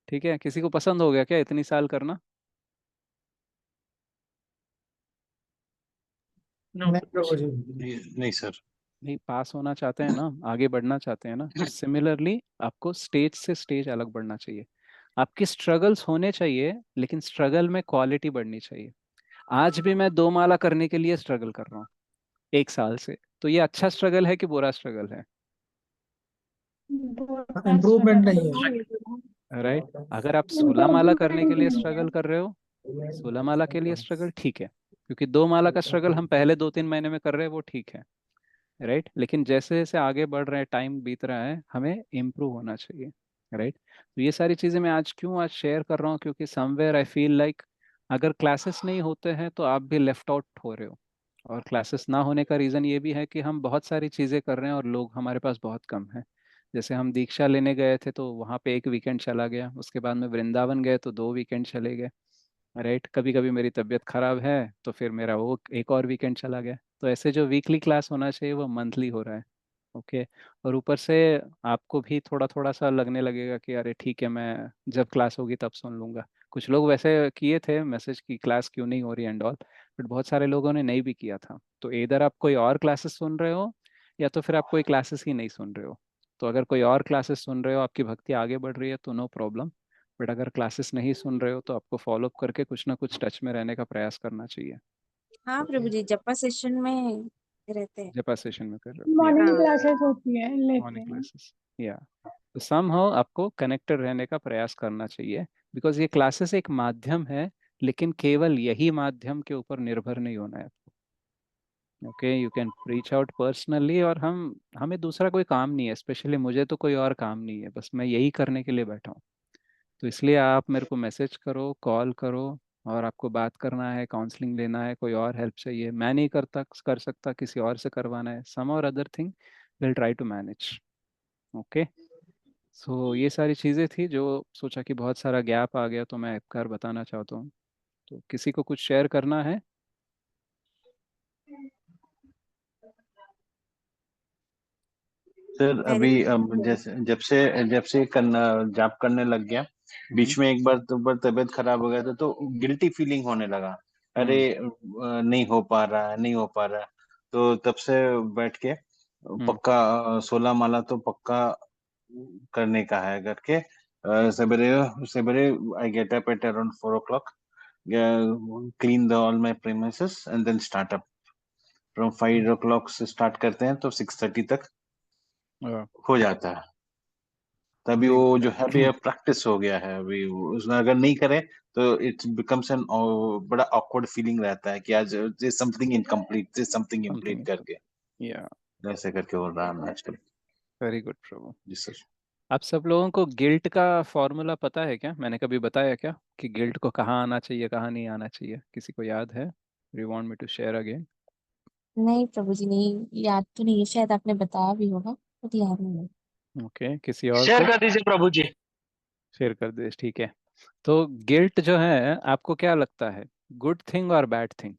ठीक है, किसी को पसंद हो गया क्या इतनी साल करना? नो नहीं प्रभु जी। नहीं सर। नहीं, पास होना चाहते हैं ना, आगे बढ़ना चाहते हैं ना, तो सिमिलरली आपको स्टेज से स्टेज अलग बढ़ना चाहिए। आपकी स्ट्रगल्स होने चाहिए, लेकिन स्ट्रगल में क्वालिटी बढ़नी चाहिए। आज भी मैं 2 माला करने के लिए स्ट्रगल कर रहा हूँ 1 साल से, तो ये अच्छा स्ट्रगल है कि बुरा स्ट्रगल है? इम्प्रूवमेंट नहीं है। में। राइट। अगर आप 16 माला करने के लिए स्ट्रगल कर रहे हो, 16 माला के लिए स्ट्रगल ठीक है, क्योंकि 2 माला का स्ट्रगल हम पहले 2-3 महीने में कर रहे हैं, वो ठीक है। राइट। लेकिन जैसे जैसे आगे बढ़ रहे हैं, टाइम बीत रहा है, हमें इम्प्रूव होना चाहिए। राइट। तो ये सारी चीज़ें मैं आज क्यों आज शेयर कर रहा हूँ, क्योंकि समवेयर आई फील लाइक अगर क्लासेस नहीं होते हैं तो आप भी लेफ्ट आउट हो रहे हो। और क्लासेस ना होने का रीज़न ये भी है कि हम बहुत सारी चीज़ें कर रहे हैं और लोग हमारे पास बहुत कम हैं। जैसे हम दीक्षा लेने गए थे तो वहाँ पे एक वीकेंड चला गया, उसके बाद में वृंदावन गए तो 2 वीकेंड चले गए। राइट, कभी कभी मेरी तबीयत खराब है तो फिर मेरा वो एक और वीकेंड चला गया। तो ऐसे जो वीकली क्लास होना चाहिए वो मंथली हो रहा है। ओके। और ऊपर से आपको भी थोड़ा थोड़ा सा लगने लगेगा कि अरे ठीक है, मैं जब क्लास होगी तब सुन लूंगा। कुछ लोग वैसे किए थे मैसेज की क्लास क्यों नहीं हो रही एंड ऑल, बट बहुत सारे लोगों ने नहीं भी किया था। तो इधर आप कोई और क्लासेस सुन रहे हो या तो फिर आप कोई क्लासेस ही नहीं सुन रहे हो। तो अगर कोई और क्लासेस सुन रहे हो, आपकी भक्ति आगे बढ़ रही है तो नो प्रॉब्लम। बट अगर क्लासेस नहीं सुन रहे हो तो आपको फॉलो अप करके कुछ ना कुछ टच में रहने का प्रयास करना चाहिए। हाँ प्रभु जी, जपा सेशन में रहते हैं। जब सेशन में कर रहे हो, या मॉर्निंग हाँ क्लासेस होती है लेते मॉर्निंग हैं। क्लासेस, या तो सम हो आपको कनेक्टेड रहने का प्रयास करना चाहिए। बिकॉज ये क्लासेस एक माध्यम है, लेकिन केवल यही माध्यम के ऊपर निर्भर नहीं होना है आपको। Okay, you can reach out personally. और हमें दूसरा कोई काम नहीं है, स्पेशली मुझे तो कोई और काम नहीं है, बस मैं यही करने के लिए बैठा हूँ। तो इसलिए आप मेरे को मैसेज करो, कॉल करो। और आपको बात करना है, काउंसलिंग लेना है, कोई और हेल्प चाहिए, मैं नहीं कर सकता, किसी और से करवाना है, some or other thing will try to manage. Okay. So ये सारी चीज़ें थी जो सोचा कि बहुत सारा गैप आ गया तो मैं एक बार बताना चाहता हूँ। तो किसी को कुछ शेयर करना है? सर वेरी अभी गुड। जैसे जब से करना जाप करने लग गया, बीच में एक बार तबीयत खराब हो गया था तो गिल्टी फीलिंग होने लगा। अरे नहीं हो पा रहा है, नहीं हो पा रहा है। तो तब से बैठ के पक्का 16 माला तो पक्का करने का है करके सवेरे सवेरे I get up at around 4 o'clock, clean the all my premises and then start up. From 5 o'clock से स्टार्ट करते हैं तो 6:30 तक हो जाता है। तभी वो जो है अभी प्रैक्टिस हो गया है। अभी उसमें अगर नहीं करें तो इट बिकम्स एन बड़ा ऑकवर्ड फीलिंग रहता है कि आज समथिंग इनकम्प्लीट, समथिंग इम्प्लीट समथिंग। करके या ऐसे करके हो रहा है आजकल। वेरी गुड प्रभु। जी सर। आप सब लोगों को गिल्ट का फॉर्मूला पता है क्या? मैंने कभी बताया क्या कि गिल्ट को कहाँ आना चाहिए, कहाँ नहीं आना चाहिए? किसी को याद है? You want me to share again? नहीं प्रभु जी, नहीं याद तो नहीं है, शायद आपने बताया भी होगा, बट याद नहीं है। ओके, किसी और शेयर को कर दीजिए प्रभु जी। शेयर कर दे, ठीक है। तो गिल्ट जो है, आपको क्या लगता है, गुड थिंग और बैड थिंग?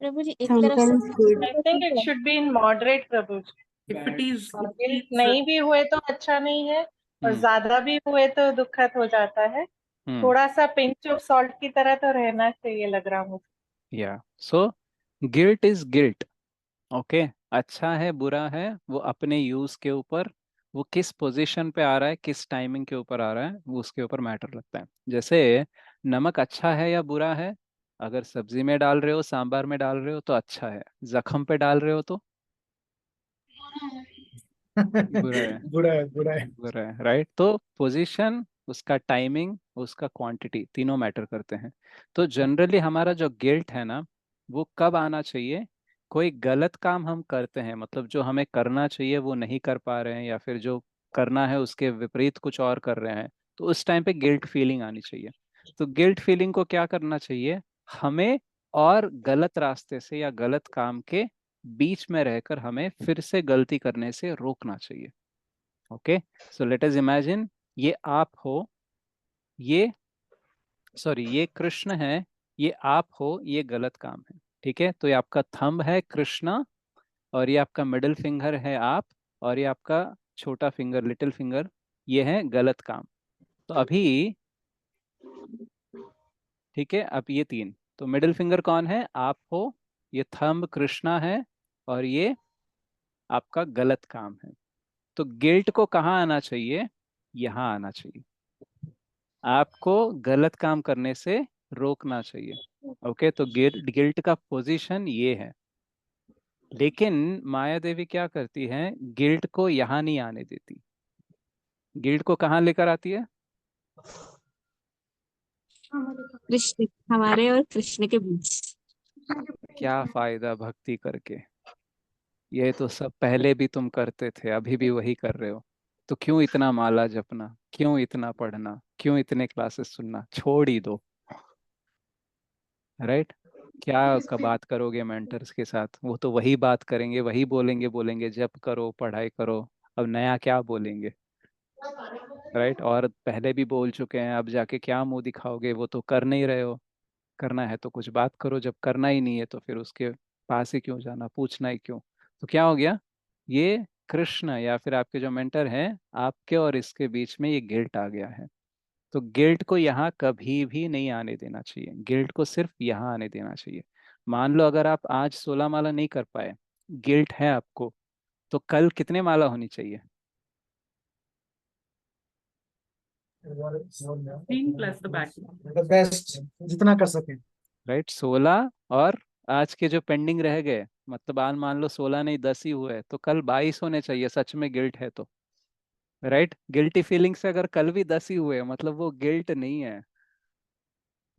प्रभु जी एक तरफ से Sometimes good. I think it should be in moderate, Prabhu ji. If it is, guilt नहीं भी हुए तो अच्छा नहीं है, और हम्म ज्यादा भी हुए तो दुखद हो जाता है। हम्म थोड़ा सा पिंच ऑफ सॉल्ट की तरह तो रहना चाहिए, लग रहा मुझे। या सो गिल्ट इज गिल्ट। ओके, अच्छा है बुरा है, वो अपने यूज के ऊपर, वो किस पोजीशन पे आ रहा है, किस टाइमिंग के ऊपर आ रहा है, वो उसके ऊपर मैटर लगता है। जैसे नमक अच्छा है या बुरा है? अगर सब्जी में डाल रहे हो, सांबार में डाल रहे हो तो अच्छा है, जख्म पे डाल रहे हो तो बुरा है। बुरा है, बुरा है। बुरा है, राइट। तो पोजीशन, उसका टाइमिंग, उसका क्वांटिटी, तीनों मैटर करते हैं। तो जनरली हमारा जो गिल्ट है ना, वो कब आना चाहिए? कोई गलत काम हम करते हैं, मतलब जो हमें करना चाहिए वो नहीं कर पा रहे हैं, या फिर जो करना है उसके विपरीत कुछ और कर रहे हैं, तो उस टाइम पे गिल्ट फीलिंग आनी चाहिए। तो गिल्ट फीलिंग को क्या करना चाहिए हमें? और गलत रास्ते से या गलत काम के बीच में रहकर हमें फिर से गलती करने से रोकना चाहिए। Okay. So let us imagine, ये आप हो, ये सॉरी ये कृष्ण है, ये आप हो, ये गलत काम है। ठीक है, तो ये आपका थंब है कृष्णा, और ये आपका मिडिल फिंगर है आप, और ये आपका छोटा फिंगर लिटिल फिंगर, ये है गलत काम। तो अभी ठीक है, अब ये तीन, तो मिडिल फिंगर कौन है? आप हो, ये थंब कृष्णा है, और ये आपका गलत काम है। तो गिल्ट को कहाँ आना चाहिए? यहाँ आना चाहिए। आपको गलत काम करने से रोकना चाहिए। ओके, तो गिल्ट गिल्ट का पोजीशन ये है। लेकिन माया देवी क्या करती है, गिल्ट को यहाँ नहीं आने देती। गिल्ट को कहाँ लेकर आती है? कृष्ण, हमारे और कृष्ण के बीच। क्या फायदा भक्ति करके? ये तो सब पहले भी तुम करते थे, अभी भी वही कर रहे हो। तो क्यों इतना माला जपना, क्यों इतना पढ़ना, क्यों इतने क्लासेस सुनना, छोड़ ही दो। राइट? क्या का बात करोगे मेंटर्स के साथ, वो तो वही बात करेंगे, वही बोलेंगे बोलेंगे जप करो पढ़ाई करो, अब नया क्या बोलेंगे? राइट? और पहले भी बोल चुके हैं, अब जाके क्या मुंह दिखाओगे, वो तो कर नहीं रहे हो। करना है तो कुछ बात करो, जब करना ही नहीं है तो फिर उसके पास ही क्यों जाना, पूछना ही क्यों? तो क्या हो गया, ये कृष्ण या फिर आपके जो मेंटर हैं, आपके और इसके बीच में ये गिल्ट आ गया है। तो गिल्ट को यहाँ कभी भी नहीं आने देना चाहिए, गिल्ट को सिर्फ यहाँ आने देना चाहिए। मान लो अगर आप आज 16 माला नहीं कर पाए, गिल्ट है आपको, तो कल कितने माला होनी चाहिए? 3 plus the backlog. बेस्ट जितना कर सके। राइट? 16 और आज के जो पेंडिंग रह गए, मतलब आज मान लो 16 नहीं 10 ही हुए, तो कल 22 होने चाहिए सच में गिल्ट है तो। राइट? गिल्टी फीलिंग से अगर कल भी 10 ही हुए, मतलब वो गिल्ट नहीं है,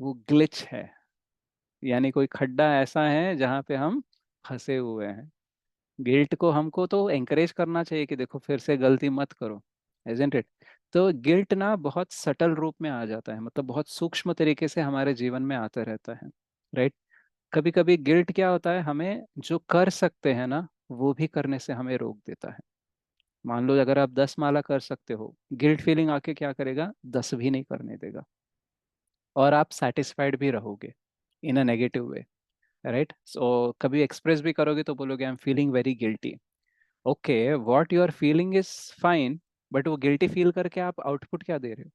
वो ग्लिच है। यानी कोई खड्डा ऐसा है जहाँ पे हम फंसे हुए हैं। गिल्ट को हमको तो एंकरेज करना चाहिए कि देखो फिर से गलती मत करो, इजंट इट? तो गिल्ट ना बहुत सटल रूप में आ जाता है, मतलब बहुत सूक्ष्म तरीके से हमारे जीवन में आता रहता है। राइट? कभी कभी गिल्ट क्या होता है, हमें जो कर सकते हैं ना वो भी करने से हमें रोक देता है। मान लो अगर आप 10 माला कर सकते हो, गिल्ट फीलिंग आके क्या करेगा, 10 भी नहीं करने देगा। और आप सेटिस्फाइड भी रहोगे इन अ नेगेटिव वे। राइट? सो कभी एक्सप्रेस भी करोगे तो बोलोगे I am feeling very guilty. Okay, what you are feeling is fine, but वो गिल्टी फील करके आप आउटपुट क्या दे रहे हो?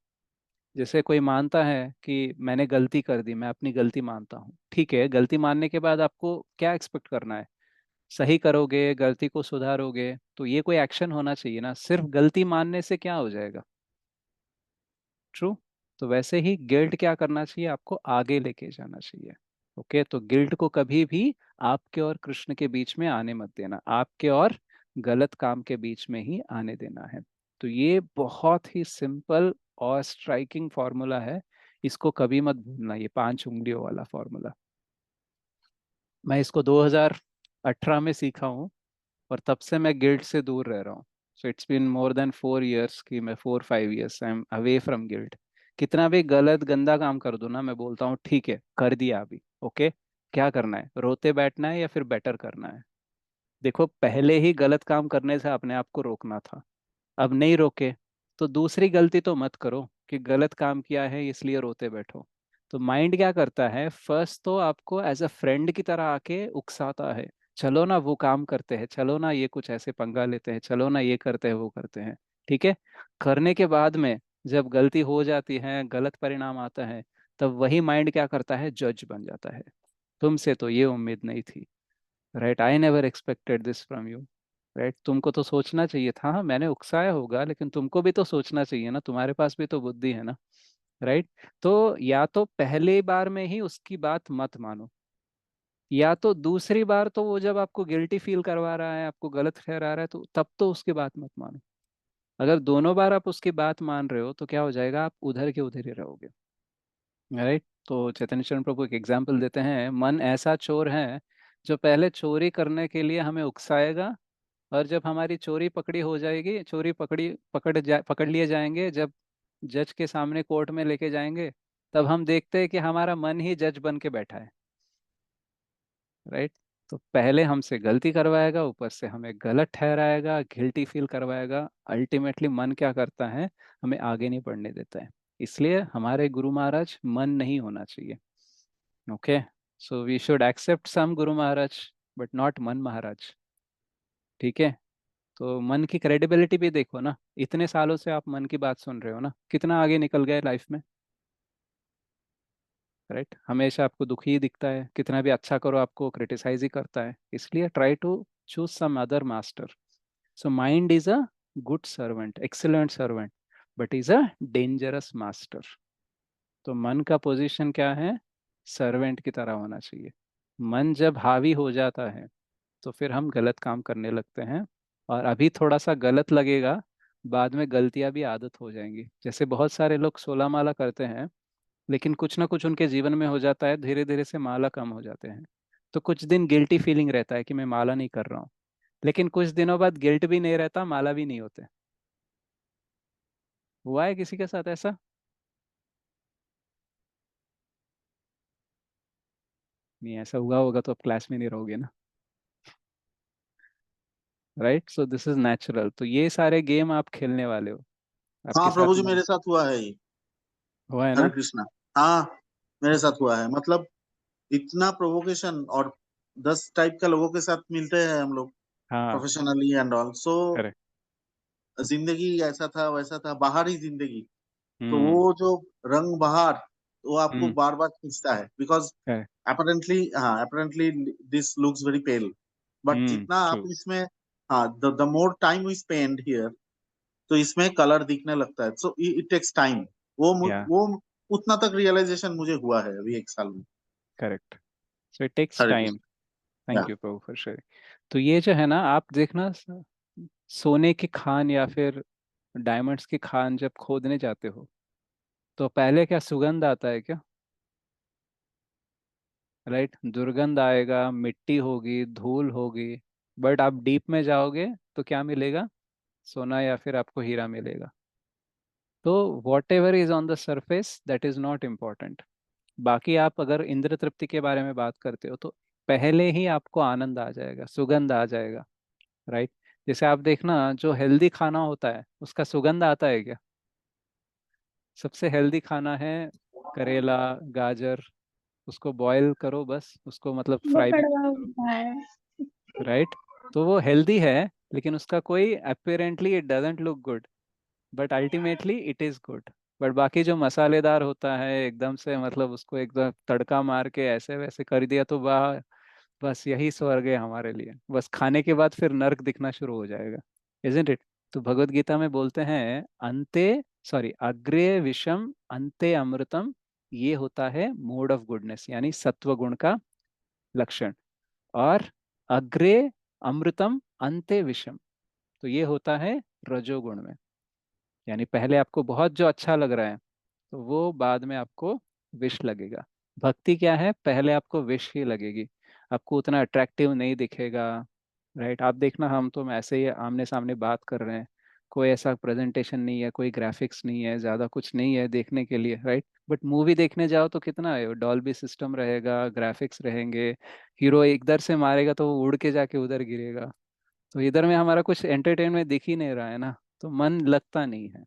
जैसे कोई मानता है कि मैंने गलती कर दी, मैं अपनी गलती मानता हूँ, ठीक है, गलती मानने के बाद आपको क्या एक्सपेक्ट करना है? सही करोगे, गलती को सुधारोगे, तो ये कोई एक्शन होना चाहिए ना, सिर्फ गलती मानने से क्या हो जाएगा? ट्रू? तो वैसे ही गिल्ट क्या करना चाहिए, आपको आगे लेके जाना चाहिए। ओके, तो गिल्ट को कभी भी आपके और कृष्ण के बीच में आने मत देना, आपके और गलत काम के बीच में ही आने देना है। तो ये बहुत ही सिंपल और स्ट्राइकिंग फॉर्मूला है, इसको कभी मत भूलना, ये 5 उंगलियों वाला फॉर्मूला। मैं इसको 2018 में सीखा हूँ, और तब से मैं गिल्ट से दूर रह रहा हूँ। So it's been more than 4 years कि मैं 4-5 years I am away from guilt. कितना भी गलत गंदा काम कर दूं ना, मैं बोलता हूँ ठीक है कर दिया अभी, ओके, क्या करना है, रोते बैठना है या फिर बेटर करना है? देखो, पहले ही गलत काम करने से अपने आप को रोकना था, अब नहीं रोके तो दूसरी गलती तो मत करो कि गलत काम किया है इसलिए रोते बैठो। तो माइंड क्या करता है, फर्स्ट तो आपको एज अ फ्रेंड की तरह आके उकसाता है, चलो ना वो काम करते हैं, चलो ना ये कुछ ऐसे पंगा लेते हैं, चलो ना ये करते हैं वो करते हैं। ठीक है, करने के बाद में जब गलती हो जाती है, गलत परिणाम आता है, तब वही माइंड क्या करता है, जज बन जाता है, तुमसे तो ये उम्मीद नहीं थी। Right? I never expected this from you. Right? तुमको तो सोचना चाहिए था, हाँ मैंने उकसाया होगा, लेकिन तुमको भी तो सोचना चाहिए ना, तुम्हारे पास भी तो बुद्धि है ना। राइट? तो या तो पहले बार में ही उसकी बात मत मानो, या तो दूसरी बार तो वो जब आपको गिल्टी फील करवा रहा है, आपको गलत ठहरा रहा है, तो तब तो उसकी बात मत मानो। अगर दोनों बार आप उसकी बात मान रहे हो तो क्या हो जाएगा, आप उधर के उधर ही रहोगे। राइट? तो चैतन्य चरण प्रभु एक एग्जाम्पल देते हैं, मन ऐसा चोर है जो पहले चोरी करने के लिए हमें उकसाएगा, और जब हमारी चोरी पकड़ी हो जाएगी, चोरी पकड़ लिए जाएंगे, जब जज के सामने कोर्ट में लेके जाएंगे, तब हम देखते हैं कि हमारा मन ही जज बन के बैठा है। राइट? तो पहले हमसे गलती करवाएगा, ऊपर से हमें गलत ठहराएगा, गिल्टी फील करवाएगा, अल्टीमेटली मन क्या करता है, हमें आगे नहीं बढ़ने देता है। इसलिए हमारे गुरु महाराज मन नहीं होना चाहिए। Okay, so we should accept some guru maharaj, but not मन महाराज। ठीक है? तो मन की क्रेडिबिलिटी भी देखो ना, इतने सालों से आप मन की बात सुन रहे हो ना, कितना आगे निकल गए लाइफ में। राइट? हमेशा आपको दुखी ही दिखता है, कितना भी अच्छा करो आपको क्रिटिसाइज ही करता है, इसलिए try to choose some other master. So mind is a good servant, excellent servant, but is a dangerous master. तो मन का पोजीशन क्या है, सर्वेंट की तरह होना चाहिए। मन जब हावी हो जाता है तो फिर हम गलत काम करने लगते हैं, और अभी थोड़ा सा गलत लगेगा, बाद में गलतियां भी आदत हो जाएंगी। जैसे बहुत सारे लोग 16 माला करते हैं, लेकिन कुछ ना कुछ उनके जीवन में हो जाता है, धीरे धीरे से माला कम हो जाते हैं, तो कुछ दिन गिल्टी फीलिंग रहता है कि मैं माला नहीं कर रहा हूँ, लेकिन कुछ दिनों बाद गिल्ट भी नहीं रहता, माला भी नहीं होते। हुआ है किसी के साथ ऐसा? नहीं, ऐसा हुआ होगा तो आप क्लास में नहीं रहोगे ना, right? So this is natural. तो ये सारे गेम आप खेलने वाले हो, हाँ आपके प्रभु साथ जी, मन मेरे साथ हुआ है ये। हुआ है हरे ना? कृष्णा। हाँ, मेरे साथ हुआ है। मतलब इतना प्रोवोकेशन, और 10 टाइप का लोगों के साथ मिलते हैं हम लोग, हाँ, professionally and all. So correct. जिंदगी ऐसा था वैसा था, बाहर ही जिंदगी। तो हम्म। वो जो रंग बाहर, वो आपको हम्म। बार बार खींचता है, because correct. apparently this looks very pale, but जितना आप ट्रू। इसमें, हाँ, the more time we spend here, तो इसमें कलर दिखने लगता है। So it takes time. या, वो उतना तक रियलाइजेशन मुझे हुआ है अभी 1 साल में। Correct. So it takes Hare time. Krishna. Yeah thank you प्रभु फॉर शेयरिंग। तो ये जो है ना, आप देखना, सोने की खान या फिर डायमंड्स की खान जब खोदने जाते हो, तो पहले क्या सुगंध आता है क्या? राइट, दुर्गंध आएगा, मिट्टी होगी, धूल होगी। बट आप डीप में जाओगे तो क्या मिलेगा? सोना या फिर आपको हीरा मिलेगा। तो what ever is on the surface that is not important. बाकी आप अगर इंद्र तृप्ति के बारे में बात करते हो, तो पहले ही आपको आनंद आ जाएगा, सुगंध आ जाएगा, राइट? जैसे आप देखना, जो हेल्दी खाना होता है उसका सुगंध आता है क्या? सबसे हेल्दी खाना है करेला, गाजर, उसको बॉईल करो, बस उसको मतलब वो फ्राई भी मत कड़वा करो, होता है। राइट? तो वो हेल्दी है, लेकिन उसका कोई apparently it doesn't look good, but ultimately it is good. But बाकी जो मसालेदार होता है एकदम से, मतलब उसको एकदम तड़का मार के ऐसे वैसे कर दिया, तो वाह, बस यही स्वर्ग है हमारे लिए। बस खाने के बाद फिर नर्क दिखना शुरू हो जाएगा, इजंट इट? तो भगवत गीता में बोलते हैं, अंते, सॉरी, अग्रे विषम अंते अमृतम, ये होता है मोड ऑफ गुडनेस, यानी सत्व गुण का लक्षण। और अग्रे अमृतम अंते विषम, तो ये होता है रजोगुण में। यानी पहले आपको बहुत जो अच्छा लग रहा है, तो वो बाद में आपको विष लगेगा। भक्ति क्या है? पहले आपको विष ही लगेगी, आपको उतना अट्रैक्टिव नहीं दिखेगा, राइट? आप देखना, हम तो ऐसे ही आमने सामने बात कर रहे हैं, कोई ऐसा प्रेजेंटेशन नहीं है, कोई ग्राफिक्स नहीं है, ज़्यादा कुछ नहीं है देखने के लिए, राइट? बट मूवी देखने जाओ तो कितना है, डॉल्बी सिस्टम रहेगा, ग्राफिक्स रहेंगे, हीरो इधर से मारेगा तो वो उड़ के जाके उधर गिरेगा, तो इधर में हमारा कुछ एंटरटेनमेंट दिख ही नहीं रहा है ना, तो मन लगता नहीं है।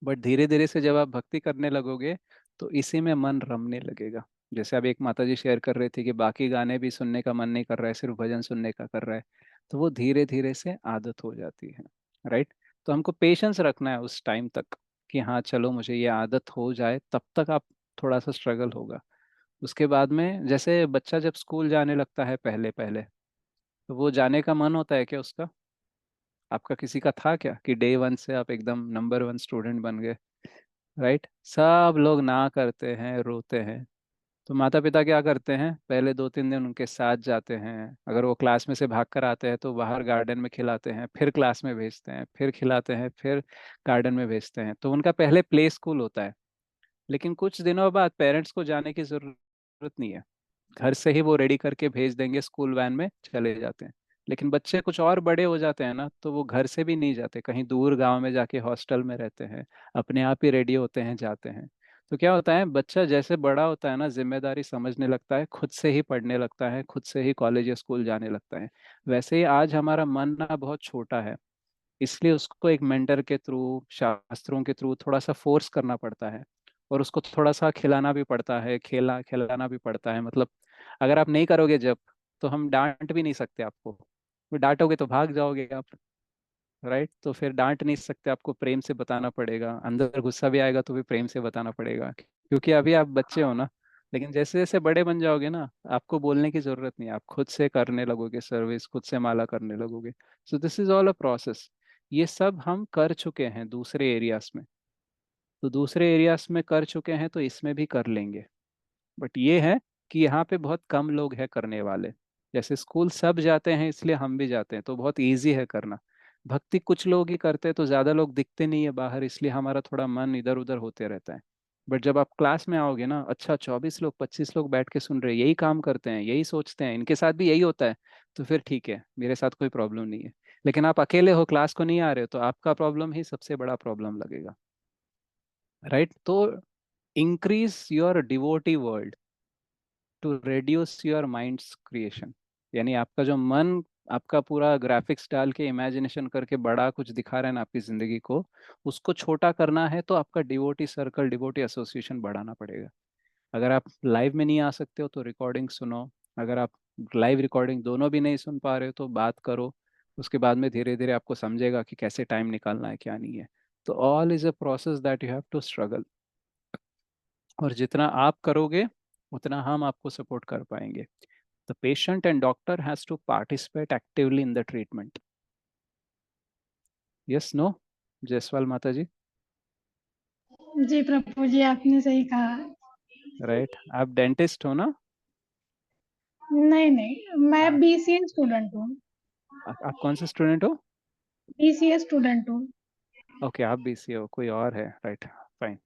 बट धीरे धीरे से जब आप भक्ति करने लगोगे, तो इसी में मन रमने लगेगा। जैसे अब एक माता जी शेयर कर रही थी कि बाकी गाने भी सुनने का मन नहीं कर रहा है, सिर्फ भजन सुनने का कर रहा है, तो वो धीरे धीरे से आदत हो जाती है, राइट? तो हमको पेशेंस रखना है उस टाइम तक, कि हाँ चलो मुझे ये आदत हो जाए, तब तक आप थोड़ा सा स्ट्रगल होगा। उसके बाद में, जैसे बच्चा जब स्कूल जाने लगता है पहले पहले, तो वो जाने का मन होता है क्या उसका? आपका किसी का था क्या कि डे वन से आप एकदम नंबर वन स्टूडेंट बन गए, राइट? सब लोग ना करते हैं, रोते हैं। तो माता पिता क्या करते हैं, पहले 2-3 दिन उनके साथ जाते हैं, अगर वो क्लास में से भाग कर आते हैं तो बाहर गार्डन में खिलाते हैं, फिर क्लास में भेजते हैं, फिर खिलाते हैं, फिर गार्डन में भेजते हैं। तो उनका पहले प्ले स्कूल होता है। लेकिन कुछ दिनों बाद पेरेंट्स को जाने की जरूरत नहीं है, घर से ही वो रेडी करके भेज देंगे, स्कूल वैन में चले जाते हैं। लेकिन बच्चे कुछ और बड़े हो जाते हैं ना, तो वो घर से भी नहीं जाते, कहीं दूर गांव में जाके हॉस्टल में रहते हैं, अपने आप ही रेडी होते हैं, जाते हैं। तो क्या होता है, बच्चा जैसे बड़ा होता है ना, जिम्मेदारी समझने लगता है, खुद से ही पढ़ने लगता है, खुद से ही कॉलेज या स्कूल जाने लगता है। वैसे ही आज हमारा मन ना बहुत छोटा है, इसलिए उसको एक मेंटर के थ्रू, शास्त्रों के थ्रू थोड़ा सा फोर्स करना पड़ता है, और उसको थोड़ा सा खिलाना भी पड़ता है, खिलाना भी पड़ता है। मतलब अगर आप नहीं करोगे जब, तो हम डांट भी नहीं सकते आपको, तो डांटोगे तो भाग जाओगे आप, राइट? तो फिर डांट नहीं सकते, आपको प्रेम से बताना पड़ेगा, अंदर गुस्सा भी आएगा तो भी प्रेम से बताना पड़ेगा, क्योंकि अभी आप बच्चे हो ना। लेकिन जैसे जैसे बड़े बन जाओगे ना, आपको बोलने की जरूरत नहीं, आप खुद से करने लगोगे सर्विस, खुद से माला करने लगोगे। सो this is all a process. ये सब हम कर चुके हैं दूसरे एरियाज में, तो दूसरे एरियाज में कर चुके हैं तो इसमें भी कर लेंगे। बट ये है कि यहाँ पे बहुत कम लोग हैं करने वाले। जैसे स्कूल सब जाते हैं इसलिए हम भी जाते हैं, तो बहुत इजी है करना। भक्ति कुछ लोग ही करते हैं, तो ज़्यादा लोग दिखते नहीं है बाहर, इसलिए हमारा थोड़ा मन इधर उधर होते रहता है। बट जब आप क्लास में आओगे ना, अच्छा 24 लोग 25 लोग बैठ के सुन रहे हैं, यही काम करते हैं, यही सोचते हैं, इनके साथ भी यही होता है, तो फिर ठीक है, मेरे साथ कोई प्रॉब्लम नहीं है। लेकिन आप अकेले हो, क्लास को नहीं आ रहे हो, तो आपका प्रॉब्लम ही सबसे बड़ा प्रॉब्लम लगेगा। राइट? तो increase your devotee world to reduce your mind's creation. यानी आपका जो मन आपका पूरा ग्राफिक्स डाल के इमेजिनेशन करके बड़ा कुछ दिखा रहा है ना आपकी जिंदगी को, उसको छोटा करना है तो आपका डिवोटी सर्कल, डिवोटी एसोसिएशन बढ़ाना पड़ेगा। अगर आप लाइव में नहीं आ सकते हो तो रिकॉर्डिंग सुनो। अगर आप लाइव रिकॉर्डिंग दोनों भी नहीं सुन पा रहे हो तो बात करो। उसके बाद में धीरे धीरे आपको समझेगा कि कैसे टाइम निकालना है, क्या नहीं है। तो all is a process that you have to struggle. और जितना आप करोगे उतना हम आपको सपोर्ट कर पाएंगे। The patient and doctor has to participate actively in the treatment. Yes, no Jaiswal माता जी? जी प्रभु जी, आपने सही कहा। राइट, आप डेंटिस्ट हो ना? नहीं नहीं, मैं बीसीए स्टूडेंट हूँ। आप कौन से स्टूडेंट हो? बीसीए स्टूडेंट हूँ। ओके, आप बीसीए हो, कोई और है? Right, fine.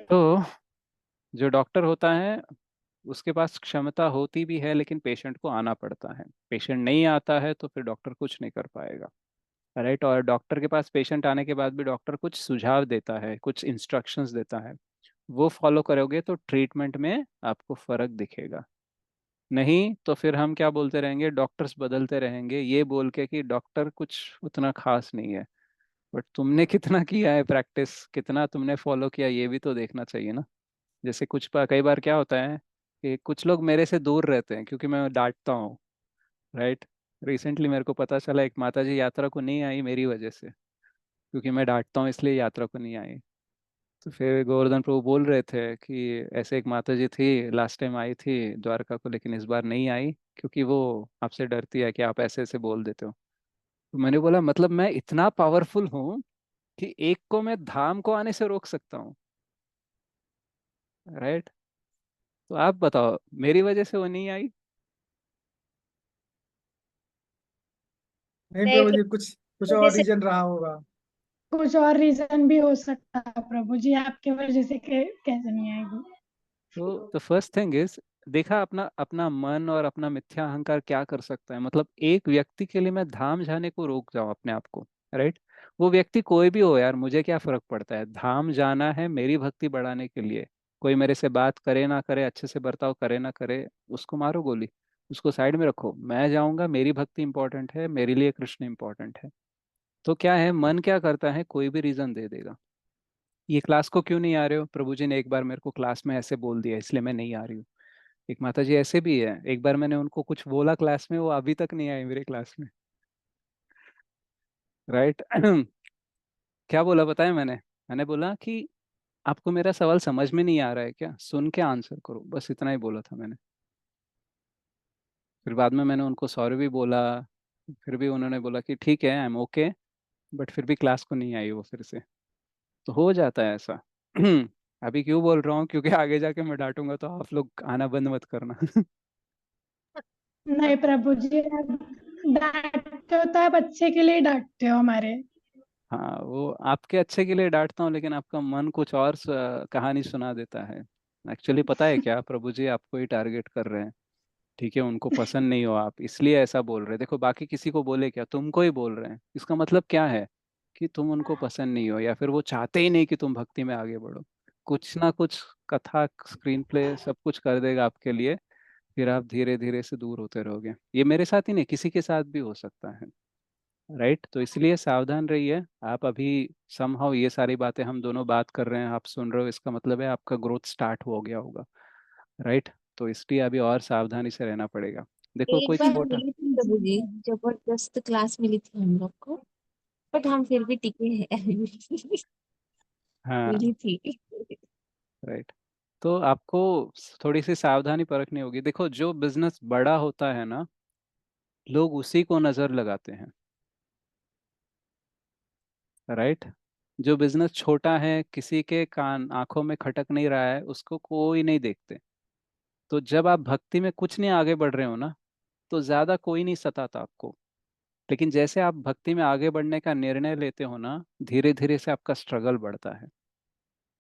तो जो डॉक्टर होता है उसके पास क्षमता होती भी है, लेकिन पेशेंट को आना पड़ता है। पेशेंट नहीं आता है तो फिर डॉक्टर कुछ नहीं कर पाएगा। राइट? और डॉक्टर के पास पेशेंट आने के बाद भी डॉक्टर कुछ सुझाव देता है, कुछ इंस्ट्रक्शंस देता है। वो फॉलो करोगे तो ट्रीटमेंट में आपको फर्क दिखेगा। नहीं तो फिर हम क्या बोलते रहेंगे, डॉक्टर्स बदलते रहेंगे ये बोल के कि डॉक्टर कुछ उतना खास नहीं है। बट तुमने कितना किया है प्रैक्टिस, कितना तुमने फॉलो किया, ये भी तो देखना चाहिए ना। जैसे कई बार क्या होता है कि कुछ लोग मेरे से दूर रहते हैं क्योंकि मैं डांटता हूँ। राइट? रिसेंटली मेरे को पता चला एक माता जी यात्रा को नहीं आई मेरी वजह से, क्योंकि मैं डांटता हूँ इसलिए यात्रा को नहीं आई। तो फिर गोवर्धन प्रभु बोल रहे थे कि ऐसे एक माता जी थी, लास्ट टाइम आई थी द्वारका को, लेकिन इस बार नहीं आई क्योंकि वो आपसे डरती है कि आप ऐसे ऐसे बोल देते हो। तो मैंने बोला मतलब मैं इतना पावरफुल हूँ कि एक को मैं धाम को आने से रोक सकता हूँ। राइट? तो आप बताओ मेरी वजह से वो नहीं आई? नहीं नहीं प्रभु जी, कुछ कुछ और जैसे रीजन रहा होगा। कुछ और रीजन भी हो सकता है प्रभु जी, आपके वजह से कैसे नहीं आएगी। तो द फर्स्ट थिंग इज, देखा अपना अपना मन और अपना मिथ्या अहंकार क्या कर सकता है। मतलब एक व्यक्ति के लिए मैं धाम जाने को रोक जाऊं अपने आप को। राइट? वो व्यक्ति कोई भी हो यार, मुझे क्या फर्क पड़ता है। धाम जाना है मेरी भक्ति बढ़ाने के लिए। कोई मेरे से बात करे ना करे, अच्छे से बर्ताव करे ना करे, उसको मारो गोली, उसको साइड में रखो। मैं जाऊंगा, मेरी भक्ति इंपॉर्टेंट है, मेरे लिए कृष्ण इंपॉर्टेंट है। तो क्या है, मन क्या करता है, कोई भी रीजन दे देगा। ये क्लास को क्यों नहीं आ रहे हो, प्रभु जी ने एक बार मेरे को क्लास में ऐसे बोल दिया इसलिए मैं नहीं आ रही हूँ। एक माता जी ऐसे भी है, एक बार मैंने उनको कुछ बोला क्लास में, वो अभी तक नहीं आई मेरे क्लास में। राइट? क्या बोला बताया मैंने? मैंने बोला कि आपको मेरा सवाल समझ में नहीं आ रहा है क्या, सुन के आंसर करो, बस इतना ही बोला था मैंने। फिर बाद में मैंने उनको सॉरी भी बोला। फिर भी उन्होंने बोला कि ठीक है, आई एम ओके। बट फिर भी क्लास को नहीं आई वो फिर से। तो हो जाता है ऐसा। अभी क्यों बोल रहा हूँ, क्योंकि आगे जाके मैं डांटूंगा तो आप लोग आना बंद मत करना। नहीं प्रभु जी, आप डांटते हो तो आप अच्छे के लिए डांटते हो हमारे। हाँ, वो आपके अच्छे के लिए डांटता हूँ, लेकिन आपका मन कुछ और कहानी सुना देता है। एक्चुअली पता है क्या, प्रभु जी आपको ही टारगेट कर रहे हैं। ठीक है, उनको पसंद नहीं हो आप इसलिए ऐसा बोल रहे हैं। देखो बाकी किसी को बोले क्या, तुमको ही बोल रहे हैं। इसका मतलब क्या है कि तुम उनको पसंद नहीं हो, या फिर वो चाहते ही नहीं कि तुम भक्ति में आगे बढ़ो। कुछ ना कुछ कथा, स्क्रीन प्ले सब कुछ कर देगा आपके लिए। फिर आप धीरे धीरे से दूर होते रहोगे। ये मेरे साथ ही नहीं, किसी के साथ भी हो सकता है। राइट? तो इसलिए सावधान रहिए आप। अभी समहाउ ये सारी बातें हम दोनों बात कर रहे हैं, आप सुन रहे हो, इसका मतलब है आपका ग्रोथ स्टार्ट हो गया होगा। राइट? तो इसलिए अभी और सावधानी से रहना पड़ेगा। देखो एक कोई बार छोटा, मिली थी प्रभु जी, जबरदस्त क्लास मिली थी हम लोग को, बट हम फिर भी टिके हैं। हाँ, मिली थी। राइट। तो आपको थोड़ी सी सावधानी परखनी होगी। देखो जो बिजनेस बड़ा होता है ना, लोग उसी को नजर लगाते हैं। राइट? जो बिजनेस छोटा है, किसी के कान आंखों में खटक नहीं रहा है, उसको कोई नहीं देखते। तो जब आप भक्ति में कुछ नहीं आगे बढ़ रहे हो ना, तो ज्यादा कोई नहीं सताता आपको। लेकिन जैसे आप भक्ति में आगे बढ़ने का निर्णय लेते हो ना, धीरे धीरे से आपका स्ट्रगल बढ़ता है।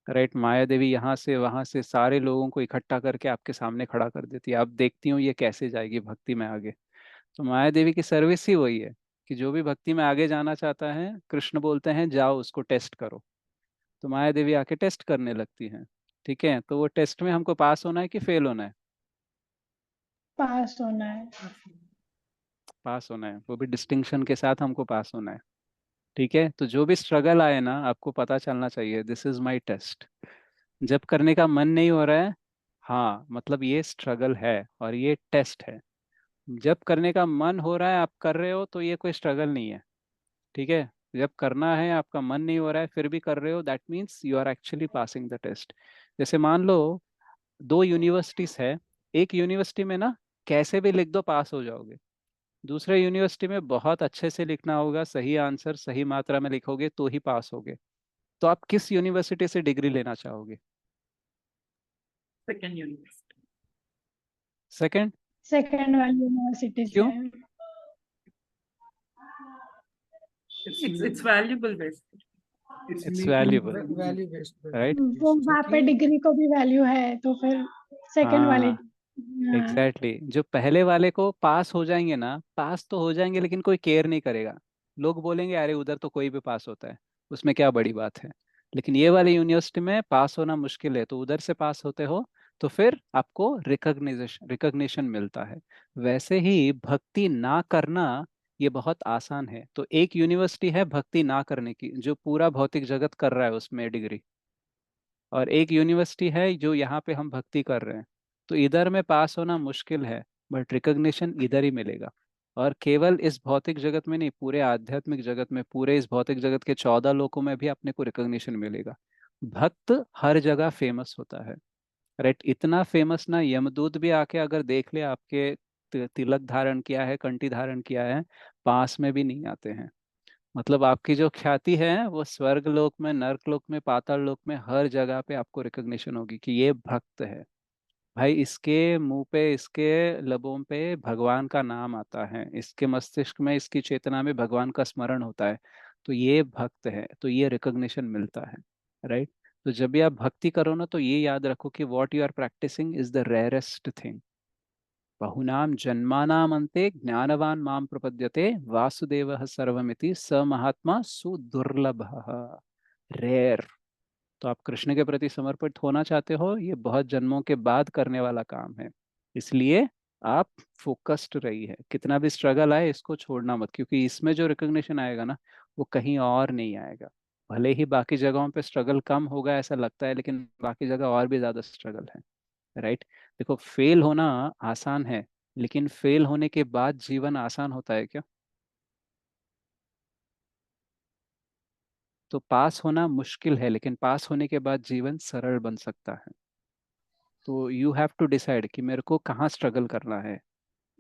राइट? माया देवी यहाँ से वहां से सारे लोगों को इकट्ठा करके आपके सामने खड़ा कर देती है। आप देखती हो ये कैसे जाएगी भक्ति में आगे। तो माया देवी की सर्विस ही वही है कि जो भी भक्ति में आगे जाना चाहता है, कृष्ण बोलते हैं जाओ उसको टेस्ट करो। तो माया देवी आके टेस्ट करने लगती हैं। ठीक है, तो वो टेस्ट में हमको पास होना है कि फेल होना है? पास होना है। पास होना है, वो भी डिस्टिंक्शन के साथ हमको पास होना है। ठीक है, तो जो भी स्ट्रगल आए ना, आपको पता चलना चाहिए दिस इज माई टेस्ट। जब करने का मन नहीं हो रहा है, हाँ मतलब ये स्ट्रगल है और ये टेस्ट है। जब करने का मन हो रहा है, आप कर रहे हो, तो ये कोई स्ट्रगल नहीं है। ठीक है, जब करना है, आपका मन नहीं हो रहा है फिर भी कर रहे हो, that means you are actually passing the test. जैसे मान लो दो यूनिवर्सिटीज है, एक यूनिवर्सिटी में ना कैसे भी लिख दो पास हो जाओगे, दूसरे यूनिवर्सिटी में बहुत अच्छे से लिखना होगा, सही आंसर सही मात्रा में लिखोगे तो ही पास होगे। तो आप किस यूनिवर्सिटी से डिग्री लेना चाहोगे? Second university. सेकंड? सेकंड वाली यूनिवर्सिटी से। क्यों? It's valuable based. It's valuable, value based. Right? वो वहाँ पे डिग्री को भी वैल्यू है, तो फिर सेकंड वाले। हाँ एग्जैक्टली जो पहले वाले को पास हो जाएंगे ना, पास तो हो जाएंगे लेकिन कोई केयर नहीं करेगा। लोग बोलेंगे अरे उधर तो कोई भी पास होता है, उसमें क्या बड़ी बात है। लेकिन ये वाली यूनिवर्सिटी में पास होना मुश्किल है, तो उधर से पास होते हो तो फिर आपको रिकग्निशन मिलता है। वैसे ही भक्ति ना करना ये बहुत आसान है। तो एक यूनिवर्सिटी है भक्ति ना करने की, जो पूरा भौतिक जगत कर रहा है उसमें डिग्री, और एक यूनिवर्सिटी है जो यहाँ पे हम भक्ति कर रहे हैं। तो इधर में पास होना मुश्किल है, बट रिकग्निशन इधर ही मिलेगा। और केवल इस भौतिक जगत में नहीं, पूरे आध्यात्मिक जगत में, पूरे इस भौतिक जगत के 14 लोकों में भी अपने को रिकग्निशन मिलेगा। भक्त हर जगह फेमस होता है, राइट? इतना फेमस ना, यमदूत भी आके अगर देख ले आपके तिलक धारण किया है, कंठी धारण किया है, पास में भी नहीं आते हैं। मतलब आपकी जो ख्याति है वो स्वर्ग लोक में, नर्क लोक में, पाताल लोक में, हर जगह पे आपको रिकग्निशन होगी कि ये भक्त है। भाई इसके मुंह पे, इसके लबों पे भगवान का नाम आता है, इसके मस्तिष्क में, इसकी चेतना में भगवान का स्मरण होता है, तो ये भक्त है, तो ये रिकग्निशन मिलता है, राइट? तो जब भी आप भक्ति करो ना, तो ये याद रखो कि what you are practicing is the rarest thing. बहुनाम जन्मानाम अन्ते ज्ञानवान माम प्रपद्यते वासुदेवः सर्वमिति स महात्मा सुदुर्लभः। रेयर। तो आप कृष्ण के प्रति समर्पित होना चाहते हो, ये बहुत जन्मों के बाद करने वाला काम है। इसलिए आप फोकस्ड रहिए, कितना भी स्ट्रगल आए इसको छोड़ना मत, क्योंकि इसमें जो रिकग्निशन आएगा ना, वो कहीं और नहीं आएगा। भले ही बाकी जगहों पे स्ट्रगल कम होगा ऐसा लगता है, लेकिन बाकी जगह और भी ज्यादा स्ट्रगल है, राइट? देखो फेल होना आसान है, लेकिन फेल होने के बाद जीवन आसान होता है क्या? तो पास होना मुश्किल है, लेकिन पास होने के बाद जीवन सरल बन सकता है। तो यू हैव टू डिसाइड कि मेरे को कहाँ स्ट्रगल करना है।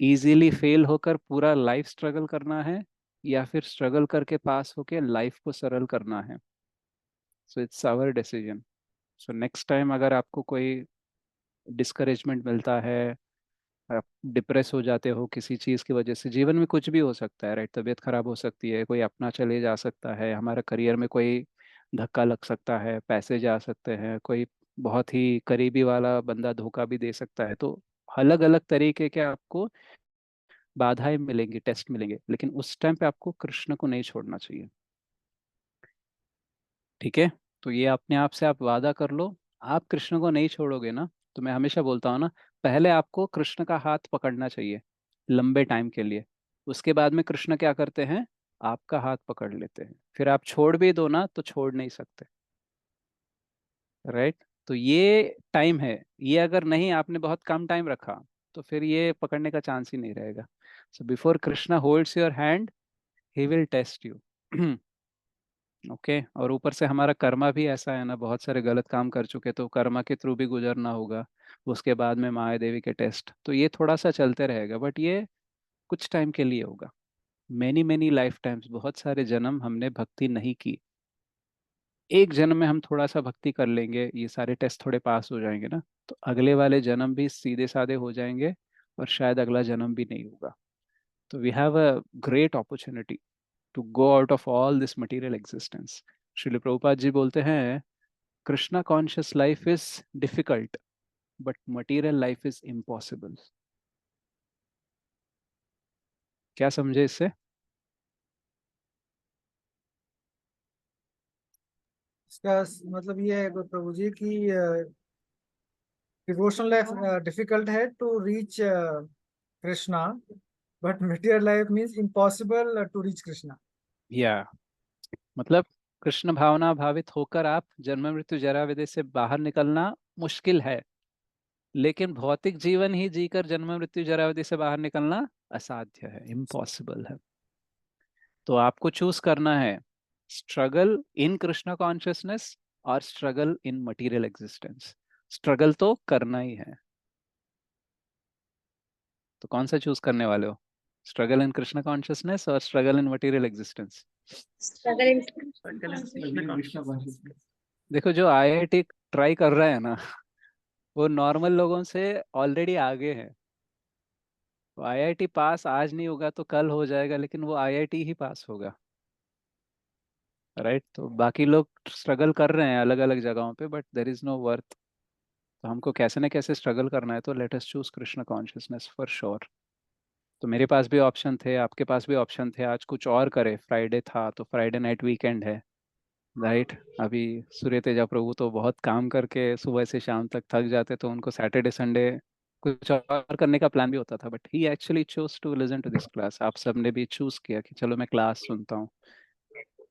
इजीली फेल होकर पूरा लाइफ स्ट्रगल करना है, या फिर स्ट्रगल करके पास होके लाइफ को सरल करना है। So it's our decision. So next time अगर आपको कोई डिस्करेजमेंट मिलता है, आप डिप्रेस हो जाते हो किसी चीज़ की वजह से, जीवन में कुछ भी हो सकता है, राइट? तबीयत खराब हो सकती है, कोई अपना चले जा सकता है, हमारे करियर में कोई धक्का लग सकता है, पैसे जा सकते हैं, कोई बहुत ही करीबी वाला बंदा धोखा भी दे सकता है। तो अलग अलग तरीके के आपको बाधाएं मिलेंगी, टेस्ट मिलेंगे, लेकिन उस टाइम पे आपको कृष्ण को नहीं छोड़ना चाहिए। ठीक है, तो ये अपने आप से आप वादा कर लो, आप कृष्ण को नहीं छोड़ोगे ना। तो मैं हमेशा बोलता हूँ ना, पहले आपको कृष्ण का हाथ पकड़ना चाहिए लंबे टाइम के लिए। उसके बाद में कृष्ण क्या करते हैं, आपका हाथ पकड़ लेते हैं। फिर आप छोड़ भी दो ना तो छोड़ नहीं सकते, राइट? तो ये टाइम है, ये अगर नहीं, आपने बहुत कम टाइम रखा, तो फिर ये पकड़ने का चांस ही नहीं रहेगा। So before Krishna holds your hand, he will test you. Okay, और ऊपर से हमारा कर्मा भी ऐसा है ना, बहुत सारे गलत काम कर चुके, तो कर्मा के थ्रू भी गुजरना होगा। उसके बाद में माया देवी के टेस्ट, तो ये थोड़ा सा चलते रहेगा, बट ये कुछ टाइम के लिए होगा। मैनी मैनी लाइफ टाइम्स, बहुत सारे जन्म हमने भक्ति नहीं की, एक जन्म में हम थोड़ा सा भक्ति कर लेंगे, ये सारे टेस्ट थोड़े पास हो जाएंगे ना, तो अगले वाले जन्म भी सीधे साधे हो जाएंगे, और शायद अगला जन्म भी नहीं होगा। तो we have a great opportunity to go out of all this material existence. Srila Prabhupada ji बोलते हैं, Krishna conscious life is difficult, but material life is impossible. क्या समझे इससे? मतलब ये है प्रभु जी की डिवोशनल लाइफ डिफिकल्ट है to reach Krishna, but material life means impossible to reach Krishna. या मतलब कृष्ण भावना भावित होकर आप जन्म मृत्यु जरा व्याधि से बाहर निकलना मुश्किल है, लेकिन भौतिक जीवन ही जीकर जन्म मृत्यु जरा व्याधि से बाहर निकलना असाध्य है, इम्पॉसिबल है। तो आपको चूज करना है स्ट्रगल इन कृष्ण कॉन्शियसनेस और struggle in material existence. Struggle तो करना ही है, तो कौन सा चूज करने वाले हो? स्ट्रगल इन कृष्ण कॉन्शियसनेस और struggle in material existence? Struggle in देखो, जो आईआईटी ट्राई कर रहा है ना, वो नॉर्मल लोगों से ऑलरेडी आगे है। तो आईआईटी पास आज नहीं होगा तो कल हो जाएगा, लेकिन वो आईआईटी ही पास होगा, राइट? तो बाकी लोग स्ट्रगल कर रहे हैं अलग अलग जगहों पे, but there is know worth. तो हमको कैसे न कैसे स्ट्रगल करना है, तो let us choose Krishna consciousness for sure. तो मेरे पास भी ऑप्शन थे, आपके पास भी ऑप्शन थे, आज कुछ और करे। फ्राइडे था तो फ्राइडे नाइट वीकेंड है, राइट? अभी सूर्य तेजा प्रभु तो बहुत काम करके सुबह से शाम तक थक जाते, तो उनको सैटरडे संडे कुछ और करने का प्लान भी होता था, but he actually choose to listen to this class. आप सबने भी चूज किया कि चलो मैं क्लास सुनता हूँ।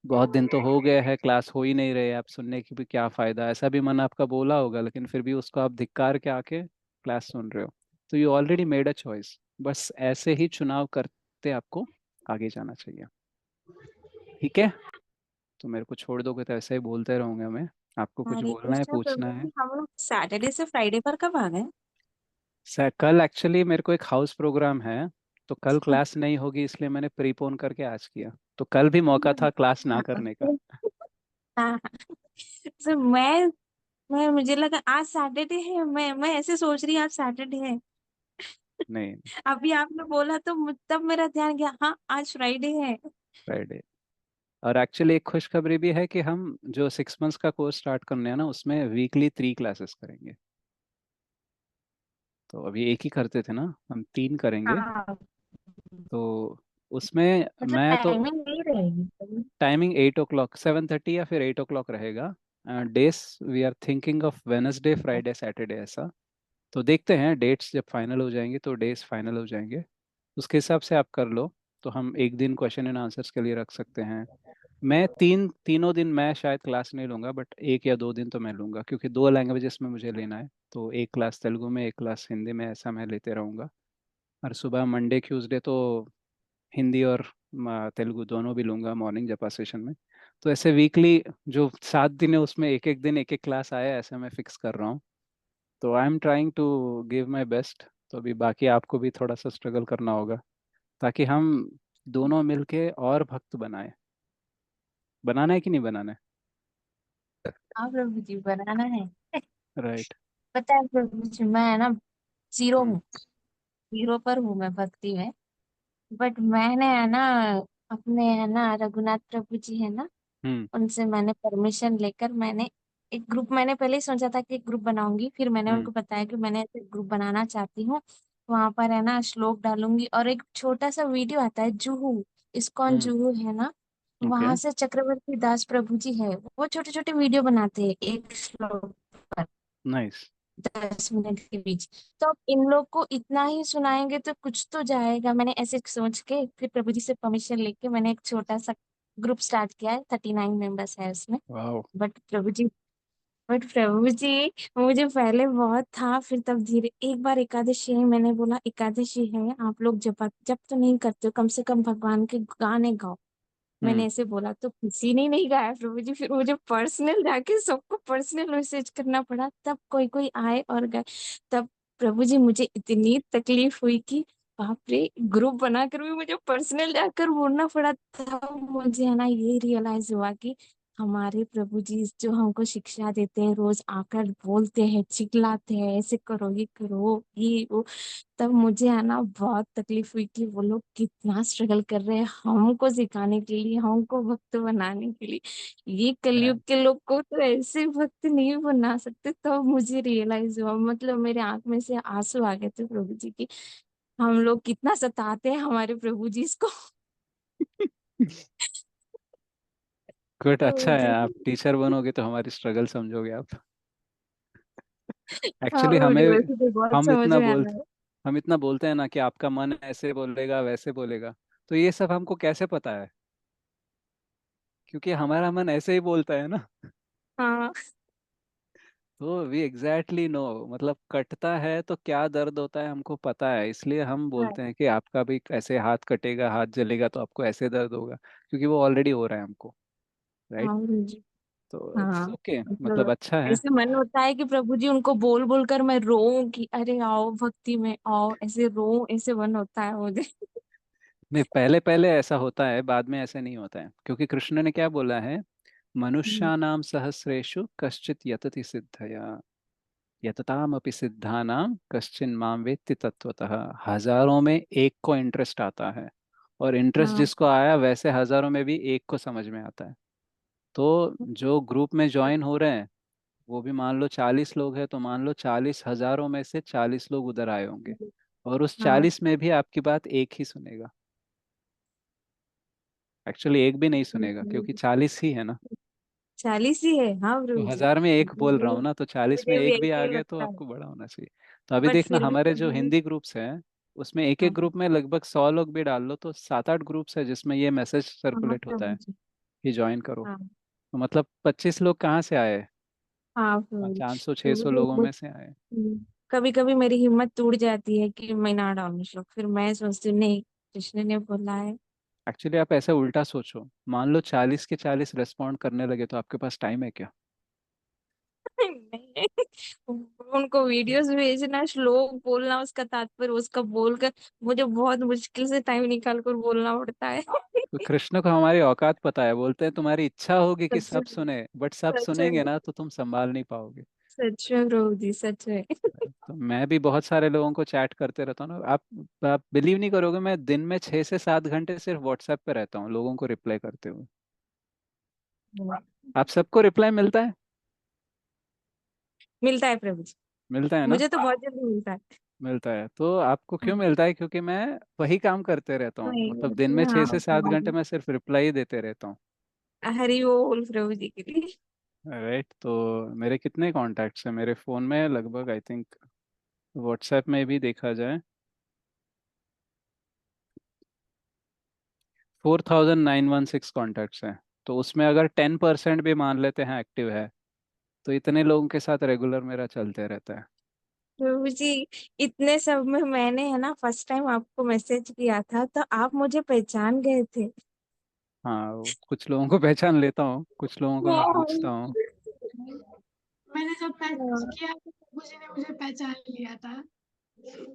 बहुत दिन तो हो गए हैं क्लास हो ही नहीं रहे, आप सुनने की भी क्या फायदा, ऐसा भी मन आपका बोला होगा, लेकिन फिर भी उसको आप धिक्कार के आके क्लास सुन रहे हो। तो you already made a choice, बस ऐसे ही चुनाव करते आपको आगे जाना चाहिए, ठीक है? तो मेरे को छोड़ दोगे तो ऐसे ही बोलते रहूंगा मैं। आपको कुछ हरे बोलना है, कृष्णा पूछना प्रभु है? जी, हम लोग सैटरडे से फ्राइडे पर कब आ गए? सर कल एक्चुअली मेरे को एक हाउस प्रोग्राम है, तो कल क्लास नहीं होगी, इसलिए मैंने प्रीपोन करके आज किया। तो कल भी मौका था क्लास ना करने का। हाँ, सर मैं मुझे लगा आज सैटरडे है, मैं ऐसे सोच रही आज सैटरडे है। नहीं, अभी आपने बोला तो तब मेरा ध्यान गया, हाँ आज फ्राइडे है। फ्राइडे। और एक्चुअली एक खुशखबरी भी है कि हम जो 6 मंथ्स का कोर्स स्टार्ट करने हैं ना, उसमें वीकली 3 क्लासेस करेंगे। तो अभी एक ही करते थे ना, हम 3 करेंगे। हाँ, तो उसमें मतलब मैं तो टाइमिंग नहीं रहेगी। टाइमिंग 8 o'clock, 7:30 या फिर 8 o'clock रहेगा। Days we are thinking of Wednesday Friday Saturday ऐसा। तो देखते हैं, डेट्स जब फाइनल हो जाएंगे तो डेज फाइनल हो जाएंगे, उसके हिसाब से आप कर लो। तो हम एक दिन क्वेश्चन एंड आंसर्स के लिए रख सकते हैं। मैं तीनों दिन मैं शायद क्लास नहीं लूंगा, बट 1 या 2 दिन तो मैं लूंगा, क्योंकि 2 लैंग्वेजेस में मुझे लेना है। तो एक क्लास तेलुगु में, एक क्लास हिंदी में, ऐसा मैं लेते रहूंगा। और सुबह मंडे ट्यूसडे तो हिंदी और तेलुगु दोनों भी लूंगा मॉर्निंग जपा सेशन में। तो ऐसे वीकली जो 7 दिन है उसमें एक एक दिन एक एक क्लास आया, ऐसे मैं फिक्स कर रहा हूँ। तो I am trying to give my best. तो अभी बाकी आपको भी थोड़ा सा स्ट्रगल करना होगा, ताकि हम दोनों मिलके और भक्त बनाए। बनाना है कि नहीं बनाना है? हाँ प्रभु जी, बनाना है। राइट। पता है प्रभु जी, मैं है ना जीरो हम्म। हूँ, जीरो पर हूँ मैं भक्ति में। बट मैंने है ना अपने है ना रघुनाथ प्रभु जी है ना, हम्म। उनसे मैंने परमिशन लेकर मैंने एक ग्रुप, मैंने पहले ही सोचा था कि एक ग्रुप बनाऊंगी, फिर मैंने हम्म। उनको बताया कि मैंने ऐसे ग्रुप बनाना चाहती हूँ। वहां पर है ना श्लोक डालूंगी, और एक छोटा सा वीडियो आता है जुहू, इस्कॉन हम्म। जुहू है ना, ओके। वहां से चक्रवर्ती दास प्रभु जी है, वो छोटे छोटे वीडियो बनाते हैं एक श्लोक पर, नाइस। 10 मिनट के बीच। तो अब इन लोग को इतना ही सुनाएंगे तो कुछ तो जाएगा, मैंने ऐसे सोच के फिर प्रभु जी से परमिशन लेके मैंने एक छोटा सा ग्रुप स्टार्ट किया है, 39 मेंबर्स है उसमें। वाओ। बट प्रभु जी बट प्रभु जी मुझे पहले बहुत था, फिर तब धीरे एक बार एकादशी है, मैंने बोला एकादशी है, आप लोग जब तो नहीं करते हो, कम से कम भगवान के गाने गाओ। मैंने हम्म। ऐसे बोला तो किसी ने नहीं गाया प्रभु जी, फिर मुझे पर्सनल जाके सबको पर्सनल मैसेज करना पड़ा, तब कोई कोई आए और गए। तब प्रभु जी मुझे इतनी तकलीफ हुई कि बाप रे, ग्रुप बनाकर भी मुझे पर्सनल जाकर बोलना पड़ा। तब मुझे है ना ये रियलाइज हुआ कि हमारे प्रभु जी जो हमको शिक्षा देते हैं, रोज आकर बोलते हैं, चिल्लाते हैं, ऐसे करो, ये करो, ये वो। तब मुझे है ना बहुत तकलीफ हुई कि वो लोग कितना स्ट्रगल कर रहे हैं हमको सिखाने के लिए, हमको भक्त बनाने के लिए। ये कलयुग के लोग को तो ऐसे भक्त नहीं बना सकते। तो मुझे रियलाइज हुआ, मतलब मेरे आंख में से आंसू आ गए थे प्रभु जी की, हम लोग कितना सताते हैं हमारे प्रभु जी इसको। गुड, अच्छा है। प्रभु आप जी। टीचर बनोगे तो हमारी स्ट्रगल समझोगे आप। हाँ एक्चुअली प्रभु जी, हमें वैसे तो बहुत हम समझ इतना में आ बोल रहा है। हम इतना बोलते हैं ना कि आपका मन ऐसे बोलेगा वैसे बोलेगा, तो ये सब हमको कैसे पता है? क्योंकि हमारा मन ऐसे ही बोलता है ना। हाँ तो वी एग्जैक्टली नो, मतलब कटता है तो क्या दर्द होता है हमको पता है, इसलिए हम हाँ बोलते हैं कि आपका भी ऐसे हाथ कटेगा, हाथ जलेगा तो आपको ऐसे दर्द होगा, क्योंकि वो ऑलरेडी हो रहा है हमको। राइट? हाँ प्रभु जी। तो इट्स हाँ ओके, मतलब मतलब अच्छा है। ऐसे मन होता है कि प्रभु जी उनको बोल बोल कर मैं रोऊं कि अरे आओ भक्ति में आओ, ऐसे रोऊं, ऐसे मन होता है मुझे। नहीं, पहले पहले ऐसा होता है, बाद में ऐसे नहीं होता है, क्योंकि कृष्ण ने क्या बोला है? मनुष्यानाम सहस्रेषु कश्चित यतति सिद्धया, यततामपि सिद्धानां कश्चिन माम वेत्ति तत्वतः। हजारों में एक को इंटरेस्ट आता है, और इंटरेस्ट हाँ जिसको आया वैसे हजारों में भी एक को समझ में आता है। तो जो ग्रुप में ज्वाइन हो रहे हैं, वो भी मान लो 40 लोग हैं, तो मान लो 40 हजारों में से 40 लोग उधर आए होंगे, और उस हाँ 40 में भी आपकी बात एक ही सुनेगा। एक्चुअली एक भी नहीं सुनेगा, क्योंकि 40 ही है ना। 40 ही है, हाँ तो प्रभु जी। हजार में एक बोल रहा मुझे हूँ ना, तो 40 में मुझे भी एक भी ऐसा आ ही गया तो लगता है, आपको बड़ा होना चाहिए। तो अभी बट देखना, फिर भी हमारे जो प्रभु। हिंदी ग्रुप्स हैं उसमें एक एक हाँ ग्रुप में लगभग 100 लोग भी डाल लो तो 7-8 ग्रुप्स है जिसमें ये मैसेज हाँ सर्कुलेट होता प्रभु है जी। कि ज्वाइन करो। हाँ तो मतलब 25 लोग कहाँ से आए? हाँ प्रभु जी। 500-600 लोगों प्रभु में से आए। जी, कभी कभी मेरी हिम्मत टूट जाती है कि मैं ना डालूं श्लोक, फिर मैं सोचती हूँ नहीं, कृष्ण ने बोला है। एक्चुअली आप ऐसे उल्टा सोचो, मान लो 40 के 40 रेस्पॉन्ड करने लगे तो आपके पास टाइम है क्या? नहीं, उनको वीडियोस भेजना, श्लोक बोलना, उसका तात्पर्य उसका बोलकर मुझे बहुत मुश्किल से टाइम निकाल कर बोलना पड़ता है। तो कृष्ण को हमारी औकात पता है, बोलते हैं तुम्हारी इच्छा होगी कि सच सब में, सुने, बट सब सच सुनेंगे में, ना तो तुम संभाल नहीं पाओगे। सच में प्रभु जी, सच में। तो मैं भी बहुत सारे लोगों को चैट करते रहता हूँ ना। आप बिलीव नहीं करोगे, मैं दिन में 6 से 7 घंटे सिर्फ व्हाट्सएप पे रहता हूँ लोगों को रिप्लाई करते हुए। आप सबको रिप्लाई मिलता है? मिलता है प्रभु जी, मिलता है ना? मुझे तो बहुत जल्दी मिलता है। मिलता है तो आपको क्यों हाँ मिलता है? क्योंकि मैं वही काम करते रहता हूँ, वही, मतलब दिन में छः हाँ से सात प्रभु घंटे जी। मैं सिर्फ रिप्लाई देते रहता हूँ। हरि बोल प्रभु जी के लिए। राइट? तो मेरे कितने कॉन्टैक्ट्स हैं मेरे फ़ोन में? लगभग आई थिंक व्हाट्सएप में भी देखा जाए 4916 कॉन्टैक्ट्स हैं। तो उसमें अगर 10% भी मान लेते हैं एक्टिव है, तो इतने लोगों के साथ रेगुलर मेरा चलते रहता है। प्रभु जी, इतने सब में मैंने है ना फर्स्ट टाइम आपको मैसेज किया था तो आप मुझे पहचान गए थे। हाँ, कुछ लोगों को पहचान लेता हूँ, कुछ लोगों को मैं हाँ पूछता हूँ। मैंने जब मैसेज हाँ किया तो प्रभु जी ने मुझे पहचान लिया था।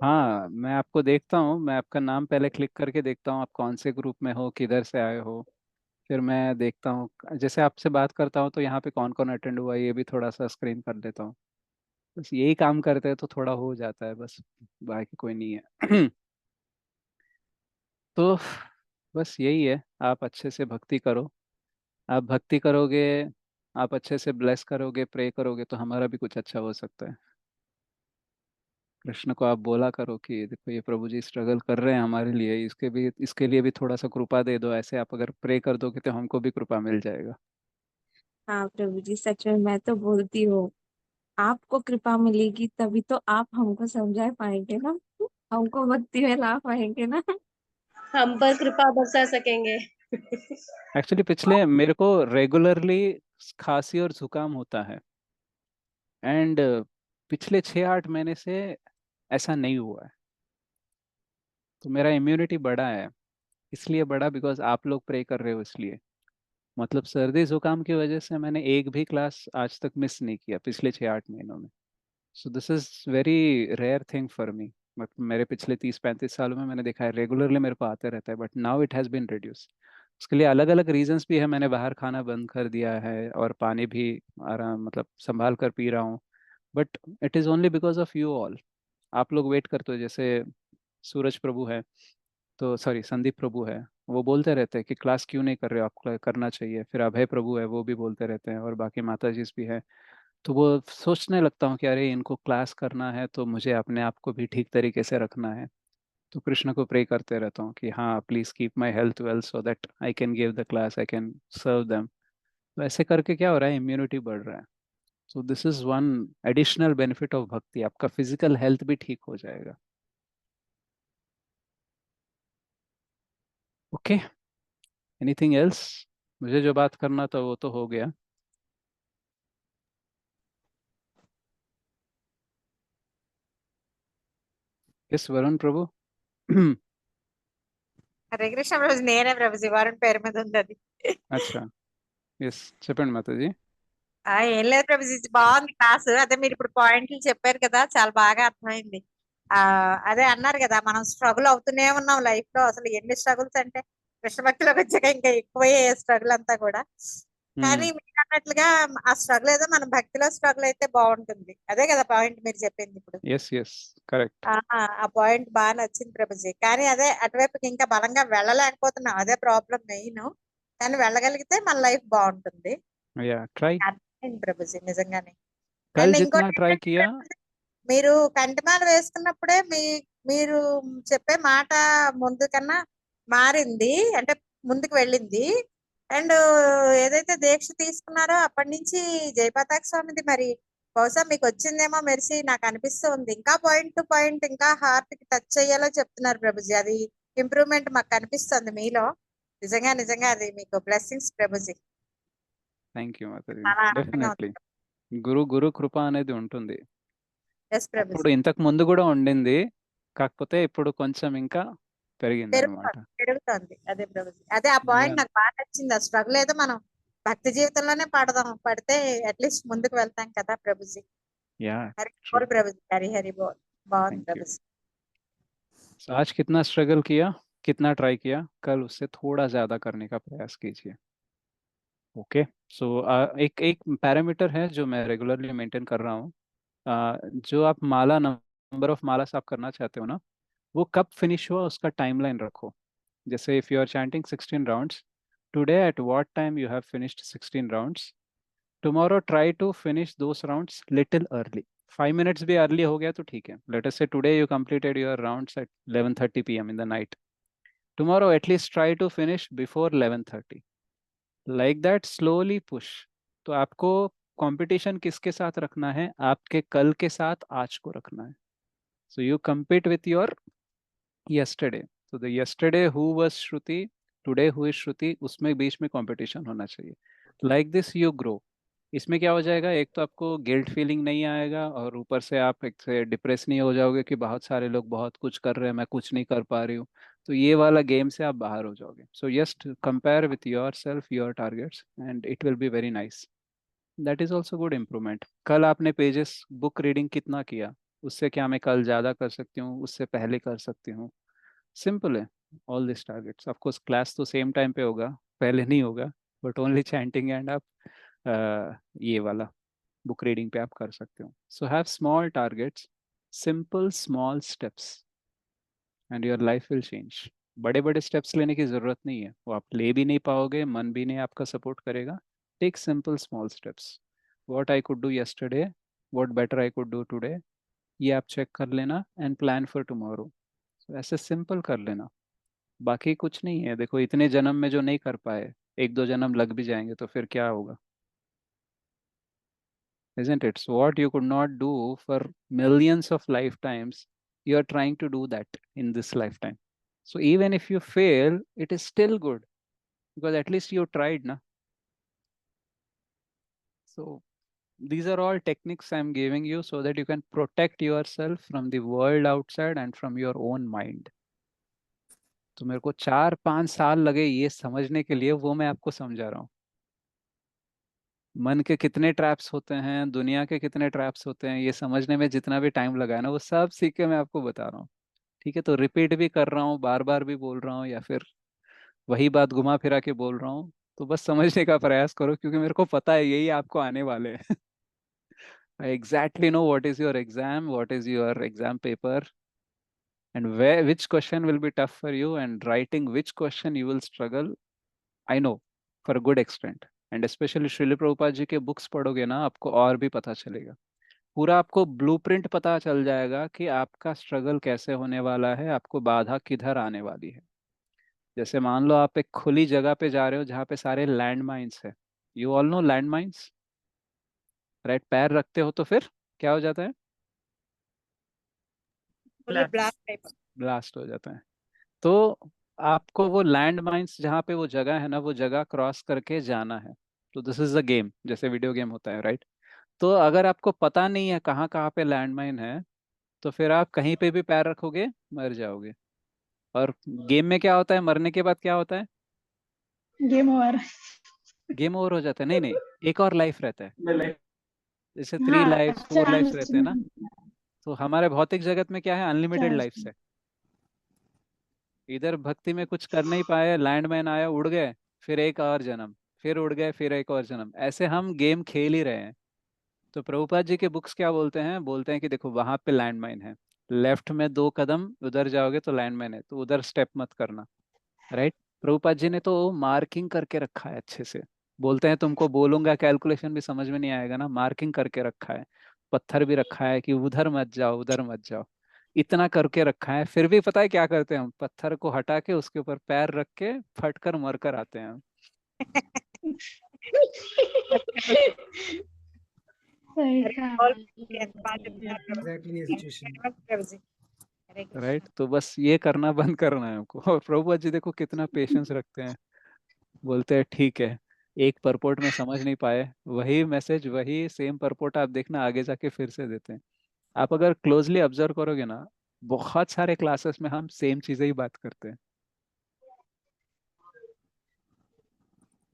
हाँ, मैं आपको देखता हूँ, मैं आपका नाम पहले क्लिक करके देखता हूँ आप कौन से ग्रुप में हो, किधर से आए हो। फिर मैं देखता हूँ, जैसे आपसे बात करता हूँ तो यहाँ पे कौन कौन अटेंड हुआ ये भी थोड़ा सा स्क्रीन कर लेता हूँ। बस यही काम करते हैं तो थोड़ा हो जाता है बस, बाकी कोई नहीं है। तो बस यही है, आप अच्छे से भक्ति करो। आप भक्ति करोगे, आप अच्छे से ब्लेस करोगे, प्रे करोगे तो हमारा भी कुछ अच्छा हो सकता है। कृष्ण को आप बोला करो कि देखो ये प्रभु जी स्ट्रगल कर रहे हैं हमारे लिए, इसके लिए भी थोड़ा सा कृपा दे दो। ऐसे आप अगर प्रे कर दोगे तो हमको भी कृपा मिल जाएगा। हाँ प्रभु जी, सच में मैं तो बोलती हूँ, आपको कृपा मिलेगी तभी तो आप हमको समझा पाएंगे ना, हमको भक्ति में ला पाएंगे ना। हम पर कृपा बरसा सकेंगे। एक्चुअली पिछले मेरे को रेगुलरली खांसी और जुकाम होता है, एंड पिछले 6-8 महीने से ऐसा नहीं हुआ है। तो मेरा इम्यूनिटी बढ़ा है, इसलिए बढ़ा बिकॉज आप लोग प्रे कर रहे हो इसलिए। मतलब सर्दी जुकाम की वजह से मैंने एक भी क्लास आज तक मिस नहीं किया पिछले 6-8 महीनों में। So this is very rare thing for me. मतलब मेरे पिछले 30-35 सालों में मैंने देखा है रेगुलरली मेरे को आते रहता है, but now it has been reduce. उसके लिए अलग अलग रीजंस भी है, मैंने बाहर खाना बंद कर दिया है और पानी भी आराम मतलब संभाल कर पी रहा हूँ। But it is only because of you all. आप लोग वेट करते हो, जैसे सूरज प्रभु है, तो सॉरी संदीप प्रभु है, वो बोलते रहते हैं कि क्लास क्यों नहीं कर रहे हो, आपको करना चाहिए। फिर अभय प्रभु है, वो भी बोलते रहते हैं, और बाकी माता जी भी है। तो वो सोचने लगता हूँ कि अरे इनको क्लास करना है तो मुझे अपने आप को भी ठीक तरीके से रखना है। तो कृष्ण को प्रे करते रहता हूँ कि हाँ please keep my health well so that I can give the class, I can serve them. तो ऐसे करके क्या हो रहा है, इम्यूनिटी बढ़ रहा है। सो this is one additional benefit of भक्ति, आपका फिजिकल हेल्थ भी ठीक हो जाएगा। Okay, anything else? मुझे जो बात करना था वो तो हो गया। यस वरुण प्रभु। హరే కృష్ణ ప్రభుజీ, నేనే ప్రభుజీ, వరుణ్ పేరు మీద ఉంది అది. అచ్చా, ఎస్ చెప్పండి మాతాజీ. ఏం లేదు ప్రభుజీ, బాగుంది క్లాస్. అదే మీరు ఇప్పుడు పాయింట్లు చెప్పారు కదా, చాలా బాగా అర్థమైంది. అదే అన్నారు కదా, మనం స్ట్రగుల్ అవుతూనే ఉన్నాం లైఫ్ లో. అసలు ఎన్ని స్ట్రగుల్స్ అంటే కృష్ణ భక్తిలోకి వచ్చాక ఇంకా ఎక్కువే స్ట్రగుల్ అంతా కూడా. కానీ మీరు అన్నట్లుగా ఆ స్ట్రగుల్ ఏదో మన భక్తిలో స్ట్రగుల్ అయితే బాగుంటుంది. అదే కదా పాయింట్ మీరు చెప్పింది ఇప్పుడు. Yes yes correct. ఆ పాయింట్ బాగా నచ్చింది ప్రభుజీ. కానీ అదే అటువైపుకి ఇంకా బలంగా వెళ్ళలేకపోతున్నాం, అదే ప్రాబ్లం మెయిన్. కానీ వెళ్ళగలిగితే మన లైఫ్ బాగుంటుంది. या ट्राई, అర్థమైంది ప్రభుజీ నిజంగానే. कल అండ్ जितना ఇంకోటి ट्राई ఏంటంటే किया. మీరు కంటిమాల వేసుకున్నప్పుడే మీరు చెప్పే మాట ముందు కన్నా మారింది, అంటే ముందుకు వెళ్ళింది. అండ్ ఏదైతే దీక్ష తీసుకున్నారో అప్పటి నుంచి జయపతాక స్వామిది మరి బహుశా మీకు వచ్చిందేమో మెరిసి నాకు అనిపిస్తుంది. ఇంకా పాయింట్ టు పాయింట్ ఇంకా హార్ట్ కి టచ్ అయ్యేలా చెప్తున్నారు ప్రభుజీ. అది ఇంప్రూవ్మెంట్ మాకు కనిపిస్తుంది మీలో. నిజంగా నిజంగా అది మీకు blessings Prabhuji. Thank you Mataji. చాలా ఆనందంగా డెఫినెట్లీ ఉంది. గురు కృప అనేది ఉంటుంది. ఎస్ ప్రభుజీ, అప్పుడు ఇంతకు ముందు కూడా ఉండింది, కాకపోతే ఇప్పుడు కొంచెం ఇంకా పెరిగింది అనమాట. పెరుగుతుంది. అదే ప్రభుజీ, అదే ఆ పాయింట్ నాకు బాగా నచ్చింది. ఆ స్ట్రగుల్ ఏదో మనం భక్తి జీవితంలోనే పడితే అట్లీస్ట్ ముందుకు వెళ్తాం కదా ప్రభుజీ. या హరి ट्रू, బోల్ ప్రభుజీ, హరి హరి బోల్. బాగుంది थैंक यू. ప్రభుజీ. So, आज कितना स्ट्रगल किया, कितना ट्राई किया, कल उससे थोड़ा ज्यादा करने का प्रयास कीजिए. ओके, सो एक एक पैरामीटर है जो मैं रेगुलरली मेंटेन कर रहा हूँ. जो आप माला, नंबर ऑफ मालास आप करना चाहते हो ना, वो कब फिनिश हुआ उसका टाइमलाइन रखो. जैसे if you are chanting 16 rounds, today at what time you have finished 16 rounds. Tomorrow try to finish those rounds little early. 5 minutes भी अर्ली हो गया तो ठीक है. Let us say today you completed your rounds at 11:30 PM in the night. Tomorrow at least try to finish before 11:30. Like that slowly push. तो आपको competition किसके साथ रखना है, आपके कल के साथ आज को रखना है. So you compete with your yesterday. So the yesterday who was Shruti, today who is Shruti, उसमें बीच में कंपटीशन होना चाहिए. Like this you grow. इसमें क्या हो जाएगा, एक तो आपको गिल्ट फीलिंग नहीं आएगा, और ऊपर से आप एक से डिप्रेस नहीं हो जाओगे कि बहुत सारे लोग बहुत कुछ कर रहे हैं, मैं कुछ नहीं कर पा रही हूँ. तो ये वाला गेम से आप बाहर हो जाओगे. So just compare with your self, your targets, and it will be very nice. That is also good improvement. कल आपने पेजेस बुक रीडिंग कितना किया, उससे क्या मैं कल ज़्यादा कर सकती हूँ, उससे पहले कर सकती हूँ. सिंपल है. All this targets, of course class तो सेम टाइम पे होगा, पहले नहीं होगा, बट ओनली चैंटिंग एंड आप ये वाला बुक रीडिंग पे आप कर सकते हो. So have small targets, simple small steps, and your life will change. बड़े बड़े स्टेप्स लेने की ज़रूरत नहीं है, वो आप ले भी नहीं पाओगे, मन भी नहीं आपका सपोर्ट करेगा. Take simple small steps. What I could do yesterday, what better I could do today, ये आप चेक कर लेना एंड प्लान फॉर टुमारो. ऐसे सिंपल कर लेना, बाकी कुछ नहीं है. देखो इतने जन्म में जो नहीं कर पाए, एक दो जन्म लग भी जाएंगे तो फिर क्या होगा, isn't it? So what you could not do for millions of lifetimes, you are trying to do that in this lifetime. So even if you fail, it is still good, because at least you tried, na? So these are all techniques I'm giving you so that you can protect yourself from the world outside and from your own mind. तो मेरे को 4-5 साल लगे ये समझने के लिए, वो मैं आपको समझा रहा हूँ. मन के कितने ट्रैप्स होते हैं, दुनिया के कितने ट्रैप्स होते हैं, ये समझने में जितना भी टाइम लगा है ना, वो सब सीख के मैं आपको बता रहा हूँ. ठीक है, तो रिपीट भी कर रहा हूँ, बार बार भी बोल रहा हूँ, या फिर वही बात घुमा फिरा के बोल रहा हूँ. तो बस समझने का प्रयास करो, क्योंकि मेरे को पता है यही आपको आने वाले हैं. I exactly know what is your exam, what is your exam paper, and which question will be tough for you, and writing which question you will struggle. I know for a good extent. And specially Srila Prabhupada ji के books पढ़ोगे ना, आपको और भी पता चलेगा. पूरा आपको ब्लूप्रिंट पता चल जाएगा कि आपका स्ट्रगल कैसे होने वाला है, आपको बाधा किधर आने वाली है. जैसे मान लो आप एक खुली जगह पे जा रहे हो जहाँ पे सारे लैंड माइन्स है, you all know land mines, right? पैर रखते हो तो फिर क्या हो जाता है? ब्लास्ट हो जाता है। तो आपको वो लैंड माइन्स जहाँ पे वो जगह है ना, वो जगह क्रॉस करके जाना है। तो दिस इज अ गेम, जैसे वीडियो गेम होता है, राइट? तो अगर आपको पता नहीं है कहाँ कहाँ पे लैंड माइन है, तो फिर आप कहीं पे भी पैर रखोगे मर जाओगे। और गेम में क्या होता है, मरने के बाद क्या होता है? Game over. गेम ओवर हो जाता है? नहीं नहीं, एक और लाइफ रहता है। जैसे 3 हाँ, लाइफ 4 लाइफ रहते हैं ना, चांस। तो हमारे भौतिक जगत में क्या है, अनलिमिटेड चांस। लाइफ है। इधर भक्ति में कुछ कर नहीं पाए, लैंडमैन आया, उड़ गए, फिर एक और जन्म, फिर उड़ गए, फिर एक और जन्म, ऐसे हम गेम खेल ही रहे हैं। तो प्रभुपाद जी के बुक्स क्या बोलते हैं, बोलते हैं कि देखो वहां पे लैंडमाइन है, लेफ्ट में 2 कदम उधर जाओगे तो लैंडमाइन है, तो उधर स्टेप मत करना, राइट? प्रभुपाद जी ने तो मार्किंग करके रखा है अच्छे से। बोलते हैं तुमको बोलूंगा कैलकुलेशन भी समझ में नहीं आएगा ना, मार्किंग करके रखा है, पत्थर भी रखा है कि उधर मत जाओ, उधर मत जाओ, इतना करके रखा है। फिर भी पता है क्या करते हैं हम, पत्थर को हटा के उसके ऊपर पैर रख के फटकर मर कर आते हैं हम। सही कहा। एग्जैक्टली ये सिचुएशन। राइट? तो बस ये करना बंद करना है हमको। और प्रभुपाद जी देखो कितना पेशेंस रखते हैं, बोलते हैं ठीक है, एक परपोर्ट में समझ नहीं पाए, वही मैसेज वही सेम परपोर्ट आप देखना आगे जाके फिर से देते हैं। आप अगर क्लोजली ऑब्जर्व करोगे ना, बहुत सारे क्लासेस में हम सेम चीजें ही बात करते हैं,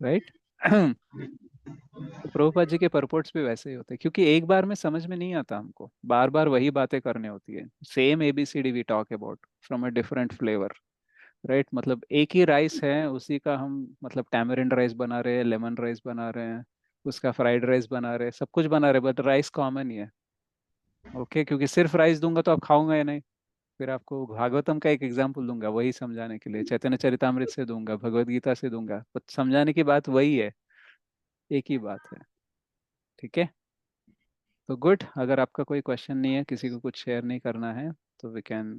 राइट? तो प्रभुपाद जी के परपोर्ट्स भी वैसे ही होते हैं, क्योंकि एक बार में समझ में नहीं आता हमको, बार बार वही बातें करनी होती है। Same ABCD we talk about from a different flavour, right? मतलब एक ही राइस है, उसी का हम मतलब टैमरिंड राइस बना रहे हैं, लेमन राइस बना रहे हैं, उसका फ्राइड राइस बना रहे हैं, सब कुछ बना रहे हैं, बट राइस कॉमन ही है। ओके, क्योंकि सिर्फ राइस दूंगा तो आप खाओगे नहीं। फिर आपको भागवतम का एक एग्जाम्पल दूंगा वही समझाने के लिए, चैतन्य चरितामृत से दूंगा, भगवत गीता से दूंगा, पर समझाने की बात वही है, एक ही बात है। ठीक है, तो गुड। अगर आपका कोई क्वेश्चन नहीं है, किसी को कुछ शेयर नहीं करना है, तो we can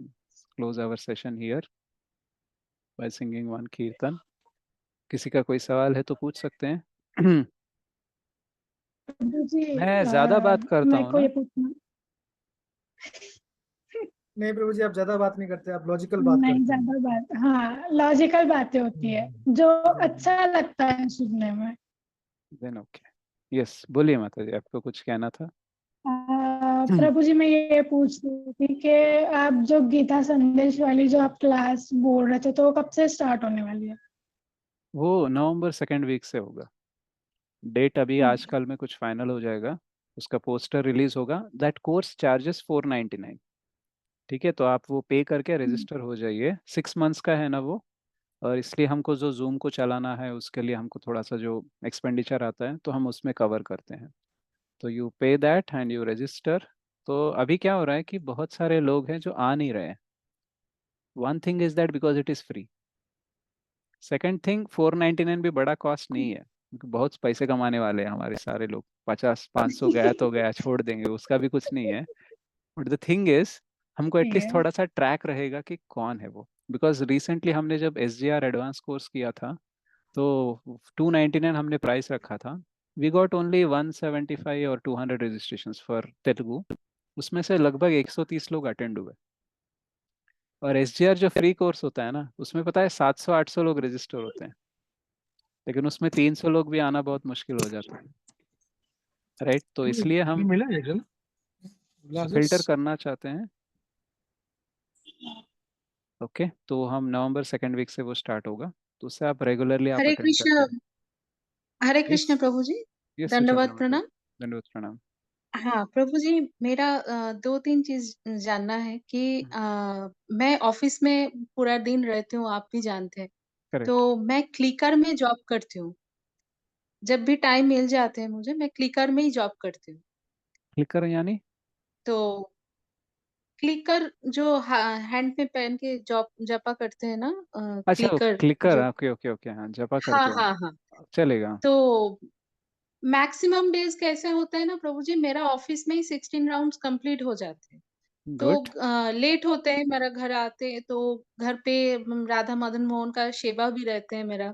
close our session here by singing one kirtan. किसी का कोई सवाल है तो पूछ सकते हैं। प्रभु जी, मैं ज्यादा बात करता मेरे हूँ को ना? ये पूछना। नहीं प्रभु जी, आप ज्यादा बात नहीं करते, आप लॉजिकल बात नहीं, करते हैं। ज्यादा बात, हाँ, लॉजिकल बातें होती है जो अच्छा लगता है सुनने में। देन ओके, यस, बोलिए माता जी, आपको कुछ कहना था? प्रभु जी, मैं ये पूछ रही थी कि आप जो गीता संदेश वाली जो आप क्लास बोल रहे थे, तो वो कब से स्टार्ट होने वाली है? वो नवंबर 2nd वीक से होगा। डेट अभी आजकल में कुछ फाइनल हो जाएगा, उसका पोस्टर रिलीज होगा। That course charges 499। ठीक है, तो आप वो पे करके रजिस्टर हो जाइए। 6 मंथ्स का है ना वो, और इसलिए हमको जो जूम को चलाना है उसके लिए हमको थोड़ा सा जो एक्सपेंडिचर आता है तो हम उसमें कवर करते हैं। तो यू पे दैट एंड यू रजिस्टर। तो अभी क्या हो रहा है कि बहुत सारे लोग हैं जो आ नहीं रहे हैं। One thing is that because it is free. Second thing, 499 भी बड़ा कॉस्ट नहीं है, क्योंकि बहुत पैसे कमाने वाले हैं हमारे सारे लोग। 50-500 गया तो गया, छोड़ देंगे, उसका भी कुछ नहीं है। बट द थिंग इज, हमको ठीक एटलीस्ट है। थोड़ा सा ट्रैक रहेगा कि कौन है वो। बिकॉज रिसेंटली हमने जब SGR एडवांस कोर्स किया था, तो 299 हमने प्राइस रखा था। वी गॉट ओनली 175 और 200 रजिस्ट्रेशन फॉर तेलुगु। उसमें से लगभग 130 लोग अटेंड हुए। और SGR जो फ्री कोर्स होता है ना, उसमें पता है 700-800 लोग रजिस्टर होते हैं, लेकिन उसमें 300 लोग भी आना बहुत मुश्किल हो जाता है, राइट? तो इसलिए हम फिल्टर करना चाहते हैं। ओके, तो हम नवंबर 2nd वीक से वो स्टार्ट होगा, तो उससे आप रेगुलरली आप हरे अटेंड कृष्ण। करते हैं। हरे यस, कृष्ण प्रभु जी। यस सुचित्रा दंडवत माता जी, प्रणाम। दंडवत प्रणाम। हाँ प्रभु जी, मेरा 2-3 चीज जानना है कि मैं ऑफिस में पूरा दिन रहती हूँ, आप भी जानते हैं। करेक्ट। तो मैं क्लिकर में जॉब करती हूँ। जब भी टाइम मिल जाते हैं मुझे, मैं क्लिकर में ही जॉब करती हूँ। क्लिक करें यानी? तो क्लिकर जो हैंड में पहन के जॉब जपा करते हैं ना, अच्छा, क्लिकर क्लिकर, जो। ओके ओके ओके, हाँ, जपा हाँ करते हो। हाँ हाँ। चलेगा। तो मैक्सिमम डेज कैसे होता है ना प्रभु जी, मेरा ऑफिस में ही 16 राउंड्स कंप्लीट हो जाते हैं। गुड। तो लेट होते हैं मेरा घर आते, तो घर पे राधा मदन मोहन का सेवा भी रहते हैं मेरा।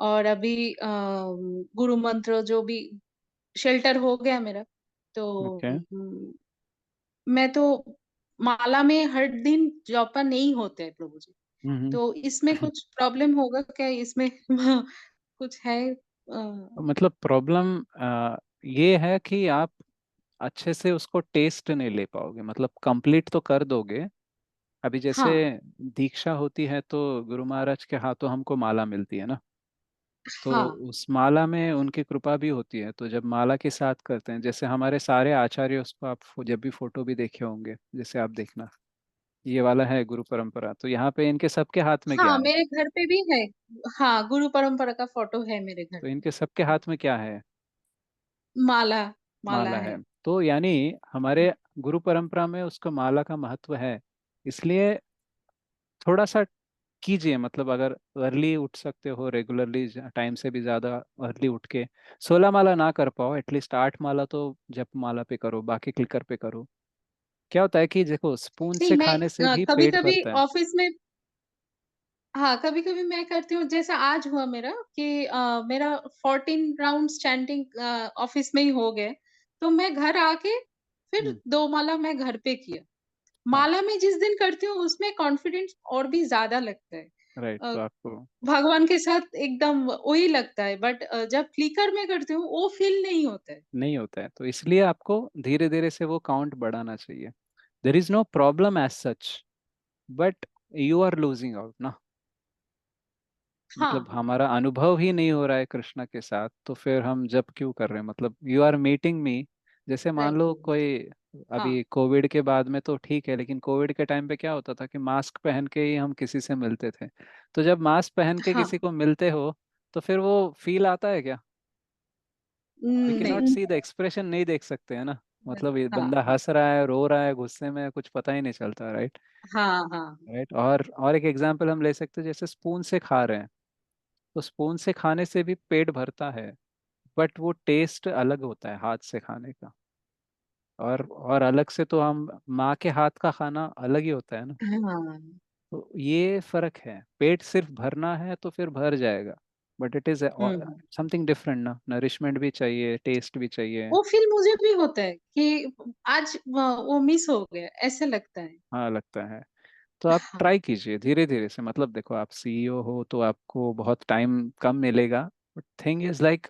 और अभी गुरु मंत्र जो भी शेल्टर हो गया मेरा, तो ओके। मैं तो माला में हर दिन जॉपा नहीं होते हैं प्रभु जी। हम्म। तो इसमें कुछ प्रॉब्लम होगा क्या इसमें? कुछ है? मतलब प्रॉब्लम ये है कि आप अच्छे से उसको टेस्ट नहीं ले पाओगे, मतलब कंप्लीट तो कर दोगे। अभी जैसे हाँ दीक्षा होती है तो गुरु महाराज के हाथों हमको माला मिलती है ना, तो हाँ उस माला में उनकी कृपा भी होती है। तो जब माला के साथ करते हैं, जैसे हमारे सारे आचार्य, उसको आप जब भी फोटो भी देखे होंगे, जैसे आप देखना, ये वाला है गुरु परंपरा, तो यहाँ पे इनके सबके हाथ में क्या हाँ, है? मेरे घर पे भी है। हाँ, गुरु परंपरा का फोटो है मेरे घर तो पे। इनके सबके हाथ में क्या है? माला, माला माला है। है। तो यानी हमारे गुरु परंपरा में उसका माला का महत्व है। इसलिए थोड़ा सा कीजिए, मतलब अगर अर्ली उठ सकते हो, रेगुलरली टाइम से भी ज्यादा अर्ली उठ के, 16 माला ना कर पाओ, एटलीस्ट 8 माला तो जप माला पे करो, बाकी क्लिकर पे करो। क्या होता है कि देखो, स्पून नहीं, से मैं खाने से भी कभी पेट कभी भरता है। ऑफिस में, हाँ, कभी कभी मैं करती हूँ, जैसा आज हुआ मेरा कि मेरा 14 राउंड चैंटिंग ऑफिस में ही हो गए। तो मैं घर आके फिर हम्म। 2 माला मैं घर पे किया। हाँ, माला में जिस दिन करती हूँ उसमें कॉन्फिडेंस और भी ज्यादा लगता है। राइट। अ, तो आपको भगवान के साथ एकदम वही लगता है, बट जब क्लिकर में करती हूँ वो फील नहीं होता है। नहीं होता है, तो इसलिए आपको धीरे धीरे से वो काउंट बढ़ाना चाहिए। There is no problem as such, but you are losing out ना। हाँ मतलब हाँ हमारा अनुभव ही नहीं हो रहा है कृष्णा के साथ, तो फिर हम जब क्यों कर रहे हैं? मतलब यू आर मीटिंग मी, जैसे मान राइट। लो कोई, हाँ अभी कोविड के बाद में तो ठीक है, लेकिन कोविड के टाइम पे क्या होता था कि मास्क पहन के ही हम किसी से मिलते थे। तो जब मास्क पहन के हाँ। किसी को मिलते हो, तो फिर वो फील आता है क्या? वी कैन नॉट नहीं। सी द एक्सप्रेशन, नहीं देख सकते हैं ना। मतलब ये हाँ बंदा हाँ हंस रहा है, रो रहा है, गुस्से में है, कुछ पता ही नहीं चलता, राइट? हाँ हाँ। राइट। और एक एग्जांपल हम ले सकते हैं, जैसे स्पून से खा रहे हैं, तो स्पून से खाने से भी पेट भरता है, बट वो टेस्ट अलग होता है हाथ से खाने का। और अलग से तो हम, माँ के हाथ का खाना अलग ही होता है ना। हाँ। तो ये फर्क है, पेट सिर्फ भरना है तो फिर भर जाएगा, but it is hmm. Something different ना, नरिशमेंट भी चाहिए, टेस्ट भी चाहिए। वो फील मुझे भी होता है कि आज वो मिस हो गया, ऐसे लगता है। हाँ, लगता है। तो आप हाँ ट्राई कीजिए धीरे धीरे से, मतलब देखो, आप सीईओ हो तो आपको बहुत टाइम कम मिलेगा, but thing is like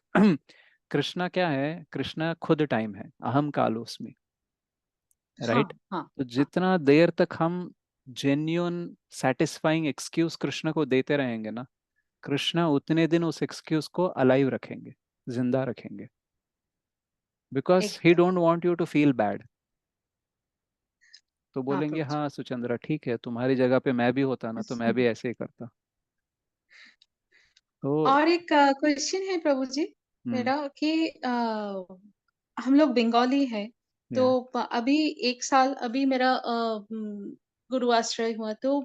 Krishna क्या है, कृष्णा खुद टाइम है, अहम कालोस्मि, हाँ राइट? हाँ तो हाँ। जितना देर तक हम जेन्यून सेटिस्फाइंग एक्सक्यूज कृष्ण को देते रहेंगे ना, कृष्ण उतने दिन उस एक्सक्यूज को अलाइव रखेंगे, जिंदा रखेंगे, बिकॉज ही एकदम। Don't want you to feel bad. तो हाँ बोलेंगे, प्रभु जी। हाँ सुचंद्रा, ठीक है, तुम्हारी जगह पे मैं भी होता ना तो मैं भी ऐसे ही करता। तो और एक क्वेश्चन है प्रभु जी हम्म। मेरा कि हम लोग बंगाली है, तो या अभी 1 साल अभी मेरा गुरु आश्रय हुआ, तो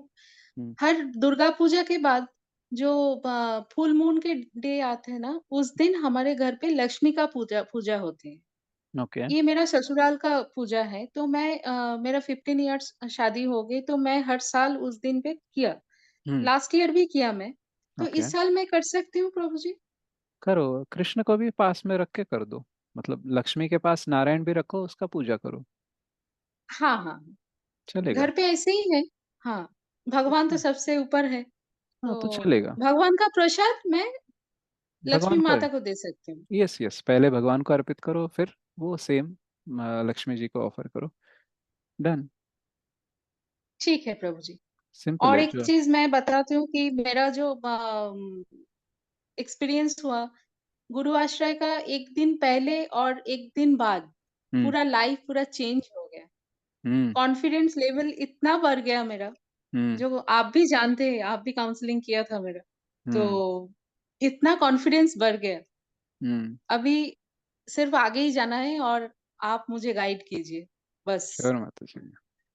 हर दुर्गा पूजा के बाद जो फुल मून के डे आते हैं ना, उस दिन हमारे घर पे लक्ष्मी का पूजा पूजा होती है। ओके। ये मेरा ससुराल का पूजा है, तो मैं मेरा 15 इयर्स शादी हो गई, तो मैं हर साल उस दिन पे किया। हम्म। लास्ट ईयर भी किया मैं। तो ओके, इस साल मैं कर सकती हूँ प्रभु जी? करो, कृष्ण को भी पास में रख के कर दो, मतलब लक्ष्मी के पास नारायण भी रखो, उसका पूजा करो, हाँ हाँ। चलेगा। घर पे ऐसे ही है। हाँ, भगवान तो सबसे ऊपर है, हाँ, तो तो चलेगा। भगवान का प्रसाद मैं लक्ष्मी भगवान को, माता को दे सकती हूँ। यस यस, पहले भगवान को अर्पित करो, फिर वो सेम लक्ष्मी जी को ऑफर करो। डन। ठीक है प्रभु जी। सिंपल और है एक जो। चीज मैं बताती हूँ कि मेरा जो एक्सपीरियंस हुआ गुरु आश्रय का, 1 दिन पहले और 1 दिन बाद हम्म। पूरा लाइफ पूरा चेंज हो गया। हम्म। कॉन्फिडेंस लेवल इतना बढ़ गया मेरा, हम्म। जो आप भी जानते हैं, आप भी काउंसलिंग किया था मेरा, तो हम्म। इतना कॉन्फिडेंस बढ़ गया। हम्म। अभी सिर्फ आगे ही जाना है और आप मुझे गाइड कीजिए बस। श्योर माता जी।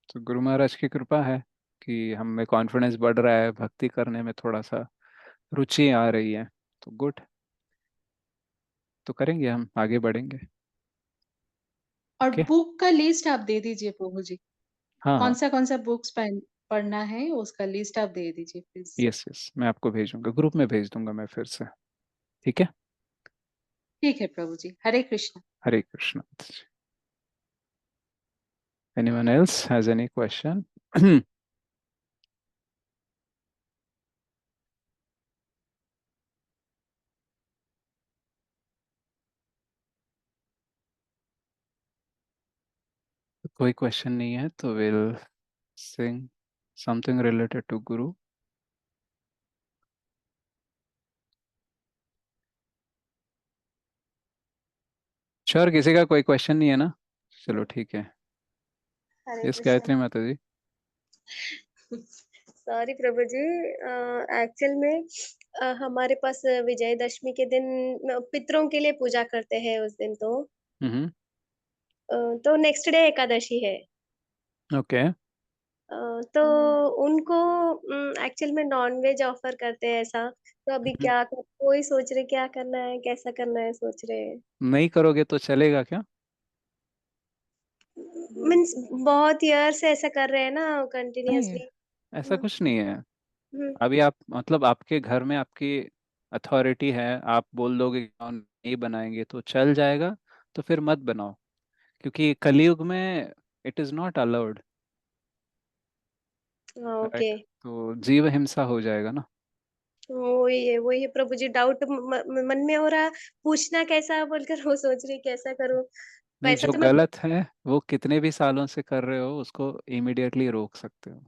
तो गुरु महाराज की कृपा है कि हम में कॉन्फिडेंस बढ़ रहा है, भक्ति करने में थोड़ा सा रुचि आ रही है, तो गुड। तो करेंगे, हम आगे बढ़ेंगे। और ओके। बुक का लिस्ट आप दे दीजिए प्रभु जी। हाँ हाँ। कौन सा बुक्स पढ़ना है उसका लिस्ट आप दे दीजिए प्लीज। यस यस, मैं आपको भेजूंगा, ग्रुप में भेज दूंगा मैं फिर से। ठीक है, ठीक है प्रभु जी, Hare Krishna. Hare Krishna. Anyone else has any question? कोई क्वेश्चन नहीं है तो will sing something related to guru. Sure, किसी का कोई क्वेश्चन नहीं है ना? चलो ठीक है। हरे यस, कृष्ण। गायत्री माता जी। सॉरी प्रभु जी, एक्चुअल में हमारे पास विजयदशमी के दिन पितरों के लिए पूजा करते हैं उस दिन। हम्म। तो नेक्स्ट डे एकादशी है। ओके। तो उनको एक्चुअल में नॉन वेज ऑफर करते हैं ऐसा। तो अभी क्या कोई सोच रहे क्या करना है, कैसा करना है, सोच रहे हैं। नहीं करोगे तो चलेगा क्या? मीन्स बहुत ईयर से ऐसा कर रहे हैं ना नहीं, कंटिन्यूअसली। ऐसा कुछ नहीं है। हम्म। अभी आप मतलब आपके घर में आपकी अथॉरिटी है, आप बोल दोगे कि हम नहीं बनाएंगे तो चल जाएगा, तो फिर मत बनाओ, क्योंकि कलयुग में it is not allowed. Okay. Right, तो जीव हिंसा हो जाएगा ना। वही है प्रभु जी, डाउट मन में हो रहा, पूछना कैसा बोलकर वो सोच रही कैसा करूं। नहीं, वैसा जो तो मैं गलत है वो कितने भी सालों से कर रहे हो उसको इमीडिएटली रोक सकते हो।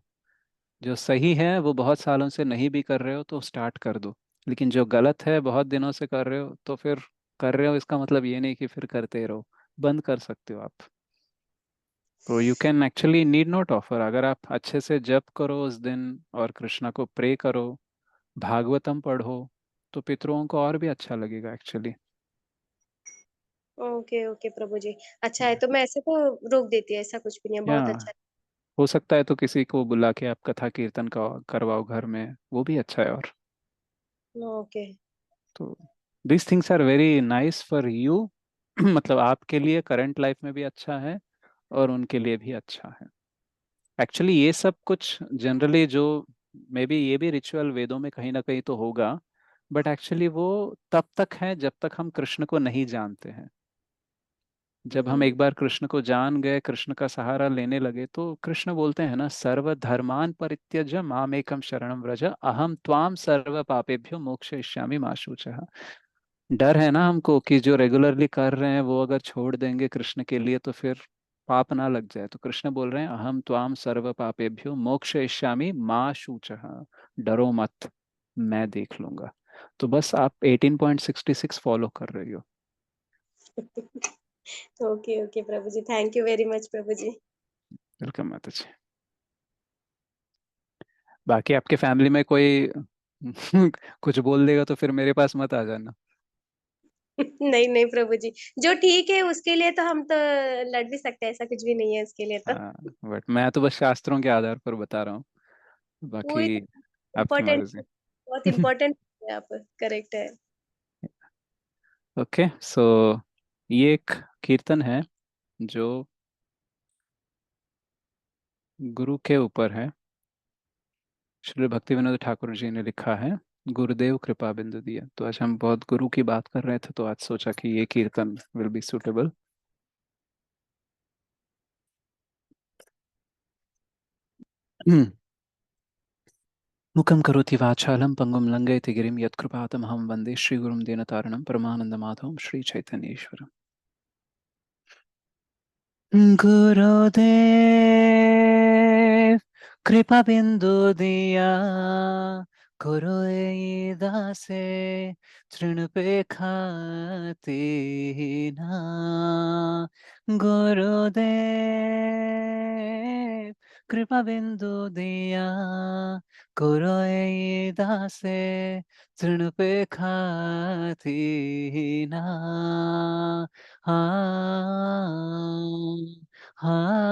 जो सही है वो बहुत सालों से नहीं भी कर रहे हो तो स्टार्ट कर दो। लेकिन जो गलत है बहुत दिनों से कर रहे हो तो फिर कर रहे हो, इसका मतलब ये नहीं कि फिर करते रहो, बंद कर सकते हो आप। तो you can actually need not offer, अगर आप अच्छे से जप करो उस दिन और कृष्णा को प्रे करो, भागवतम पढ़ो, तो पितरों को और भी अच्छा लगेगा एक्चुअली। ओके ओके प्रभु जी। अच्छा है, तो मैं ऐसे तो रोक देती है, ऐसा कुछ भी नहीं है, या बहुत अच्छा हो सकता है तो किसी को बुला के आप कथा कीर्तन का करवाओ घर में, वो भी अच्छा है। और है। ओके। तो this things are very nice for you. मतलब आपके लिए करंट लाइफ में भी अच्छा है और उनके लिए भी अच्छा है। एक्चुअली ये सब कुछ जनरली जो मे बी ये भी रिचुअल वेदों में कहीं ना कहीं तो होगा, बट एक्चुअली वो तब तक है जब तक हम कृष्ण को नहीं जानते हैं। जब हम एक बार कृष्ण को जान गए, कृष्ण का सहारा लेने लगे, तो कृष्ण बोलते हैं ना, सर्व धर्मान परित्यज्य मामेकम शरणम व्रज अहम त्वाम सर्व पापेभ्यो मोक्षयिष्यामि मा शुचः। डर है ना हमको कि जो रेगुलरली कर रहे हैं वो अगर छोड़ देंगे कृष्ण के लिए तो फिर पाप ना लग जाए। तो कृष्ण बोल रहे हैं अहम त्वाम सर्व पापेभ्यो मोक्षयिष्यामि मा शुचः, डरो मत, मैं देख लूंगा। तो बस आप 18.66 फॉलो कर रही हो। ओके ओके प्रभु जी, थैंक यू वेरी मच प्रभु जी। वेलकम माता जी। बाकी आपके फैमिली में कोई कुछ बोल देगा तो फिर मेरे पास मत आ जाना। नहीं नहीं प्रभु जी, जो ठीक है उसके लिए तो हम तो लड़ भी सकते हैं, ऐसा कुछ भी नहीं है उसके लिए तो। हाँ, बट मैं तो बस शास्त्रों के आधार पर बता रहा हूँ, वही बाकी आपकी इम्पोर्टेंट, मर्जी। बहुत इम्पोर्टेंट है, आप करेक्ट है। ओके, सो ये एक कीर्तन है जो गुरु के ऊपर है। श्री भक्ति विनोद ठाकुर जी ने लिखा है, गुरुदेव कृपा बिंदु दिया। तो आज हम बहुत गुरु की बात कर रहे थे, तो आज सोचा कि ये कीर्तन विल बी सुटेबल। मुखं करोति वाचालं पंगुं लङ्घयति गिरिं यत्कृपातमहं वन्दे श्रीगुरुं दीनतारिणं परमानन्दमाधवं श्रीचैतन्येश्वरम्। गुरुदेव कृपा बिंदु दिया, करो ये दासे तृण पे खाती ना। गुरुदेव कृपा बिंदु दिया, करो ये दासे तृण पे खाती ना। हाँ हाँ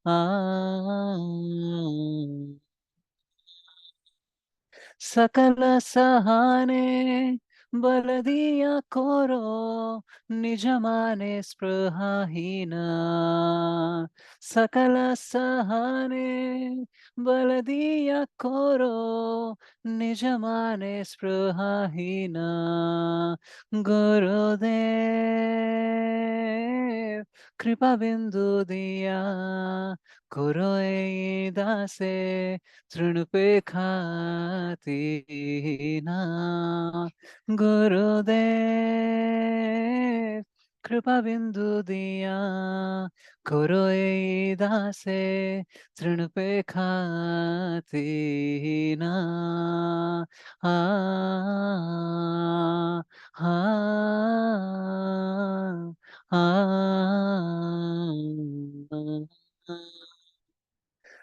हाँ। सकल सहाने बलदिया कोरो निजमाने स्पृहाहीन सकल सहने बलदिया कोरो निजमाने स्पृहाहीन गुरुदेव कृपा बिंदु दिया करो ए दासे तृणुपेखातीना गुरुदेव कृपा बिंदु दिया करो ए दासे तृणुपेखातीना आ आ आ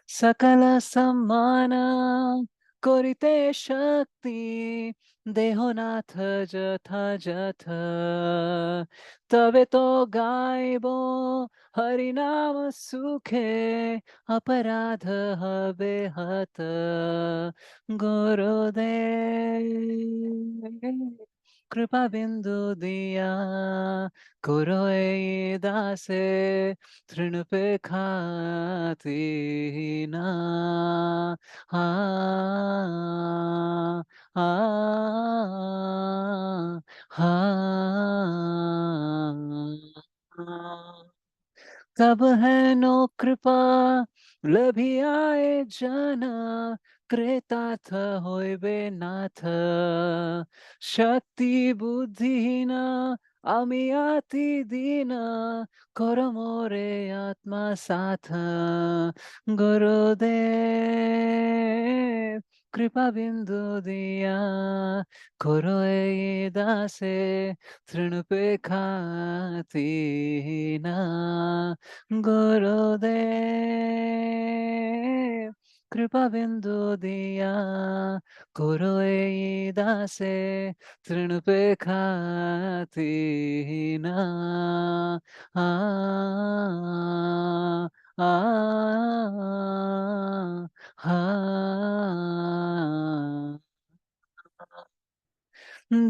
सकल सम्मान করিতে শক্তি দেহনাথ যথাযথ তবে তো গাইব হরিনাম সুখে অপরাধ হবে হত গুরুদেব कृपा बिंदु दिया करो ए दासे तृणुपेखातीना आ आ तब है नो कृपा लभियाए जन कृतार्थ होइबे नाथ शक्ति बुद्धिहीन আমি আতি দিন কর মোরে আত্মা সাথ গুরুদেব কৃপা বিন্দু দিয়া করো এই দাসে তৃণুপেখাতীনা গুরুদেব कृपा बिंदु दिया करो ए दासे तृणुपेखातीना आ आ आ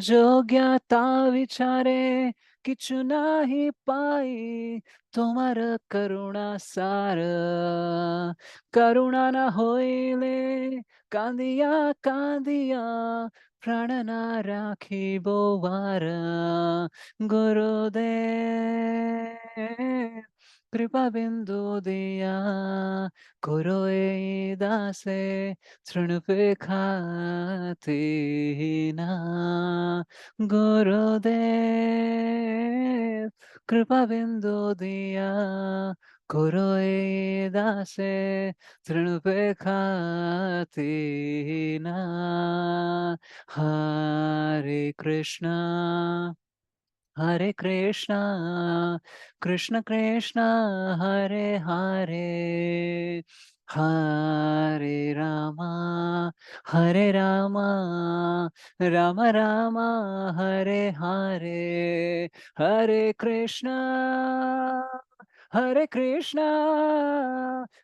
जो ज्ञाता विचारे किछु नाही पाई তোমার করুণা সার করুণা না হইলে কাঁদিয়া কাঁদিয়া প্রাণ না রাখিব বার গুরুদেব কৃপা বিন্দু দিয়া করো এই দাসে তৃণুপেখাতীনা গুরুদেব कृपा बिंदु दिया करो ए दासे तृणुपेखातीना हरे कृष्णा कृष्ण कृष्ण हरे हरे हरे रामा राम राम हरे हरे हरे कृष्णा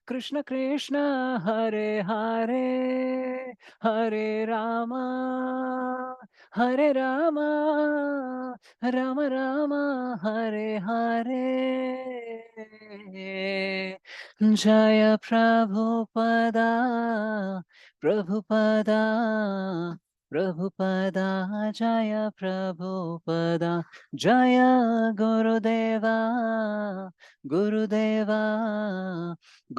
कृष्ण कृष्ण हरे हरे हरे रामा राम राम हरे हरे जय प्रभुपदा प्रभुपदा प्रभुपदा जय प्रभुपदा जय गुरुदेवा गुरुदेवा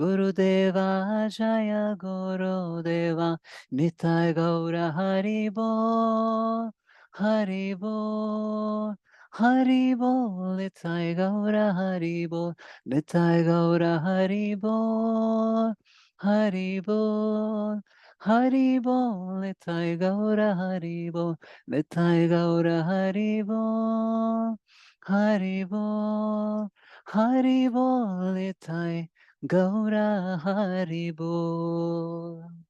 गुरुदेवा जय गुरुदेवा निताय गौर हरि बोल हरि बोल हरि बोल निताय गौर हरि बोल निताय गौर हरि बोल हरि बोल हरि बोल निताय गौर हरि बोल निताय गौर हरि बोल हरि बोल हरि बोल निताय गौर हरि बोल।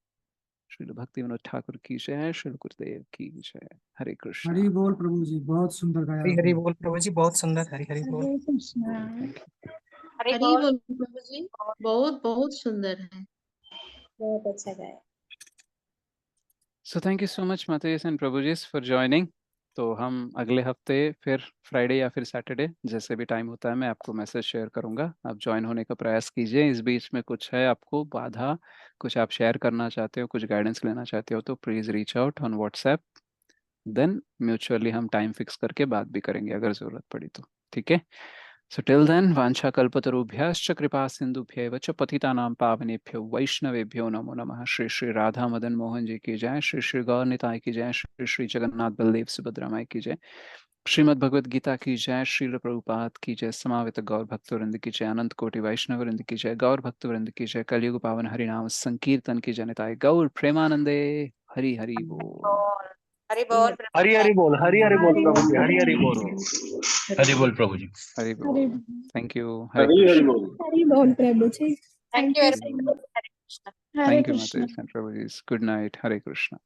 श्रील भक्ति विनोद ठाकुर की जय, श्रील गुरुदेव की जय। हरे कृष्ण। हरि बोल प्रभु जी, बहुत सुंदर गाया हरि आपने। हरि बोल प्रभु जी, बहुत सुंदर। हरि हरि बोल। हरे कृष्णा। हरि बोल प्रभु जी, बहुत बहुत सुंदर है। बहुत अच्छा गाया। So thank you so much Mataji and Prabhuji for joining. तो हम अगले हफ्ते फिर फ्राइडे या फिर सैटरडे जैसे भी टाइम होता है मैं आपको मैसेज शेयर करूंगा। आप ज्वाइन होने का प्रयास कीजिए। इस बीच में कुछ है आपको बाधा, कुछ आप शेयर करना चाहते हो, कुछ गाइडेंस लेना चाहते हो तो please reach out on WhatsApp. Then mutually हम टाइम फिक्स करके बात भी करेंगे अगर ज़रूरत पड़ी तो। ठीक है। सो टिल देन वाञ्छाकल्पतरुभ्यश्च कृपा सिंधुभ्यैव च पतितानां पावनेभ्यो वैष्णवेभ्यो नमो नमः। श्री श्री राधा मदन मोहन जी की जय, श्री श्री गौर निताय की जय, श्री श्री जगन्नाथ बलदेव सुभद्रा माई की जय, श्रीमद् भगवद गीता की जय, श्रील प्रभुपाद की जय, समावित गौर भक्तवृंद की जय, अनंत कोटि वैष्णव वृंद की जय, गौर भक्तवृंद की जय, कलयुग पावन हरिनाम संकीर्तन की जनिताय गौर प्रेमानंदे। हरि हरि बोल। हरि बोल हरी हरी बोल, हरी हरी बोल प्रभु जी, हरी हरी बोल, हरि बोल प्रभु जी। हरि बोल। Hari thank you. हरे हरी हरी कृष्ण। बोल। हरि बोल प्रभु जी। Thank thank you you very so much. Much. Hare Krishna. Hare thank you Krishna. माता जी। प्रभु जी गुड नाइट। हरे कृष्ण।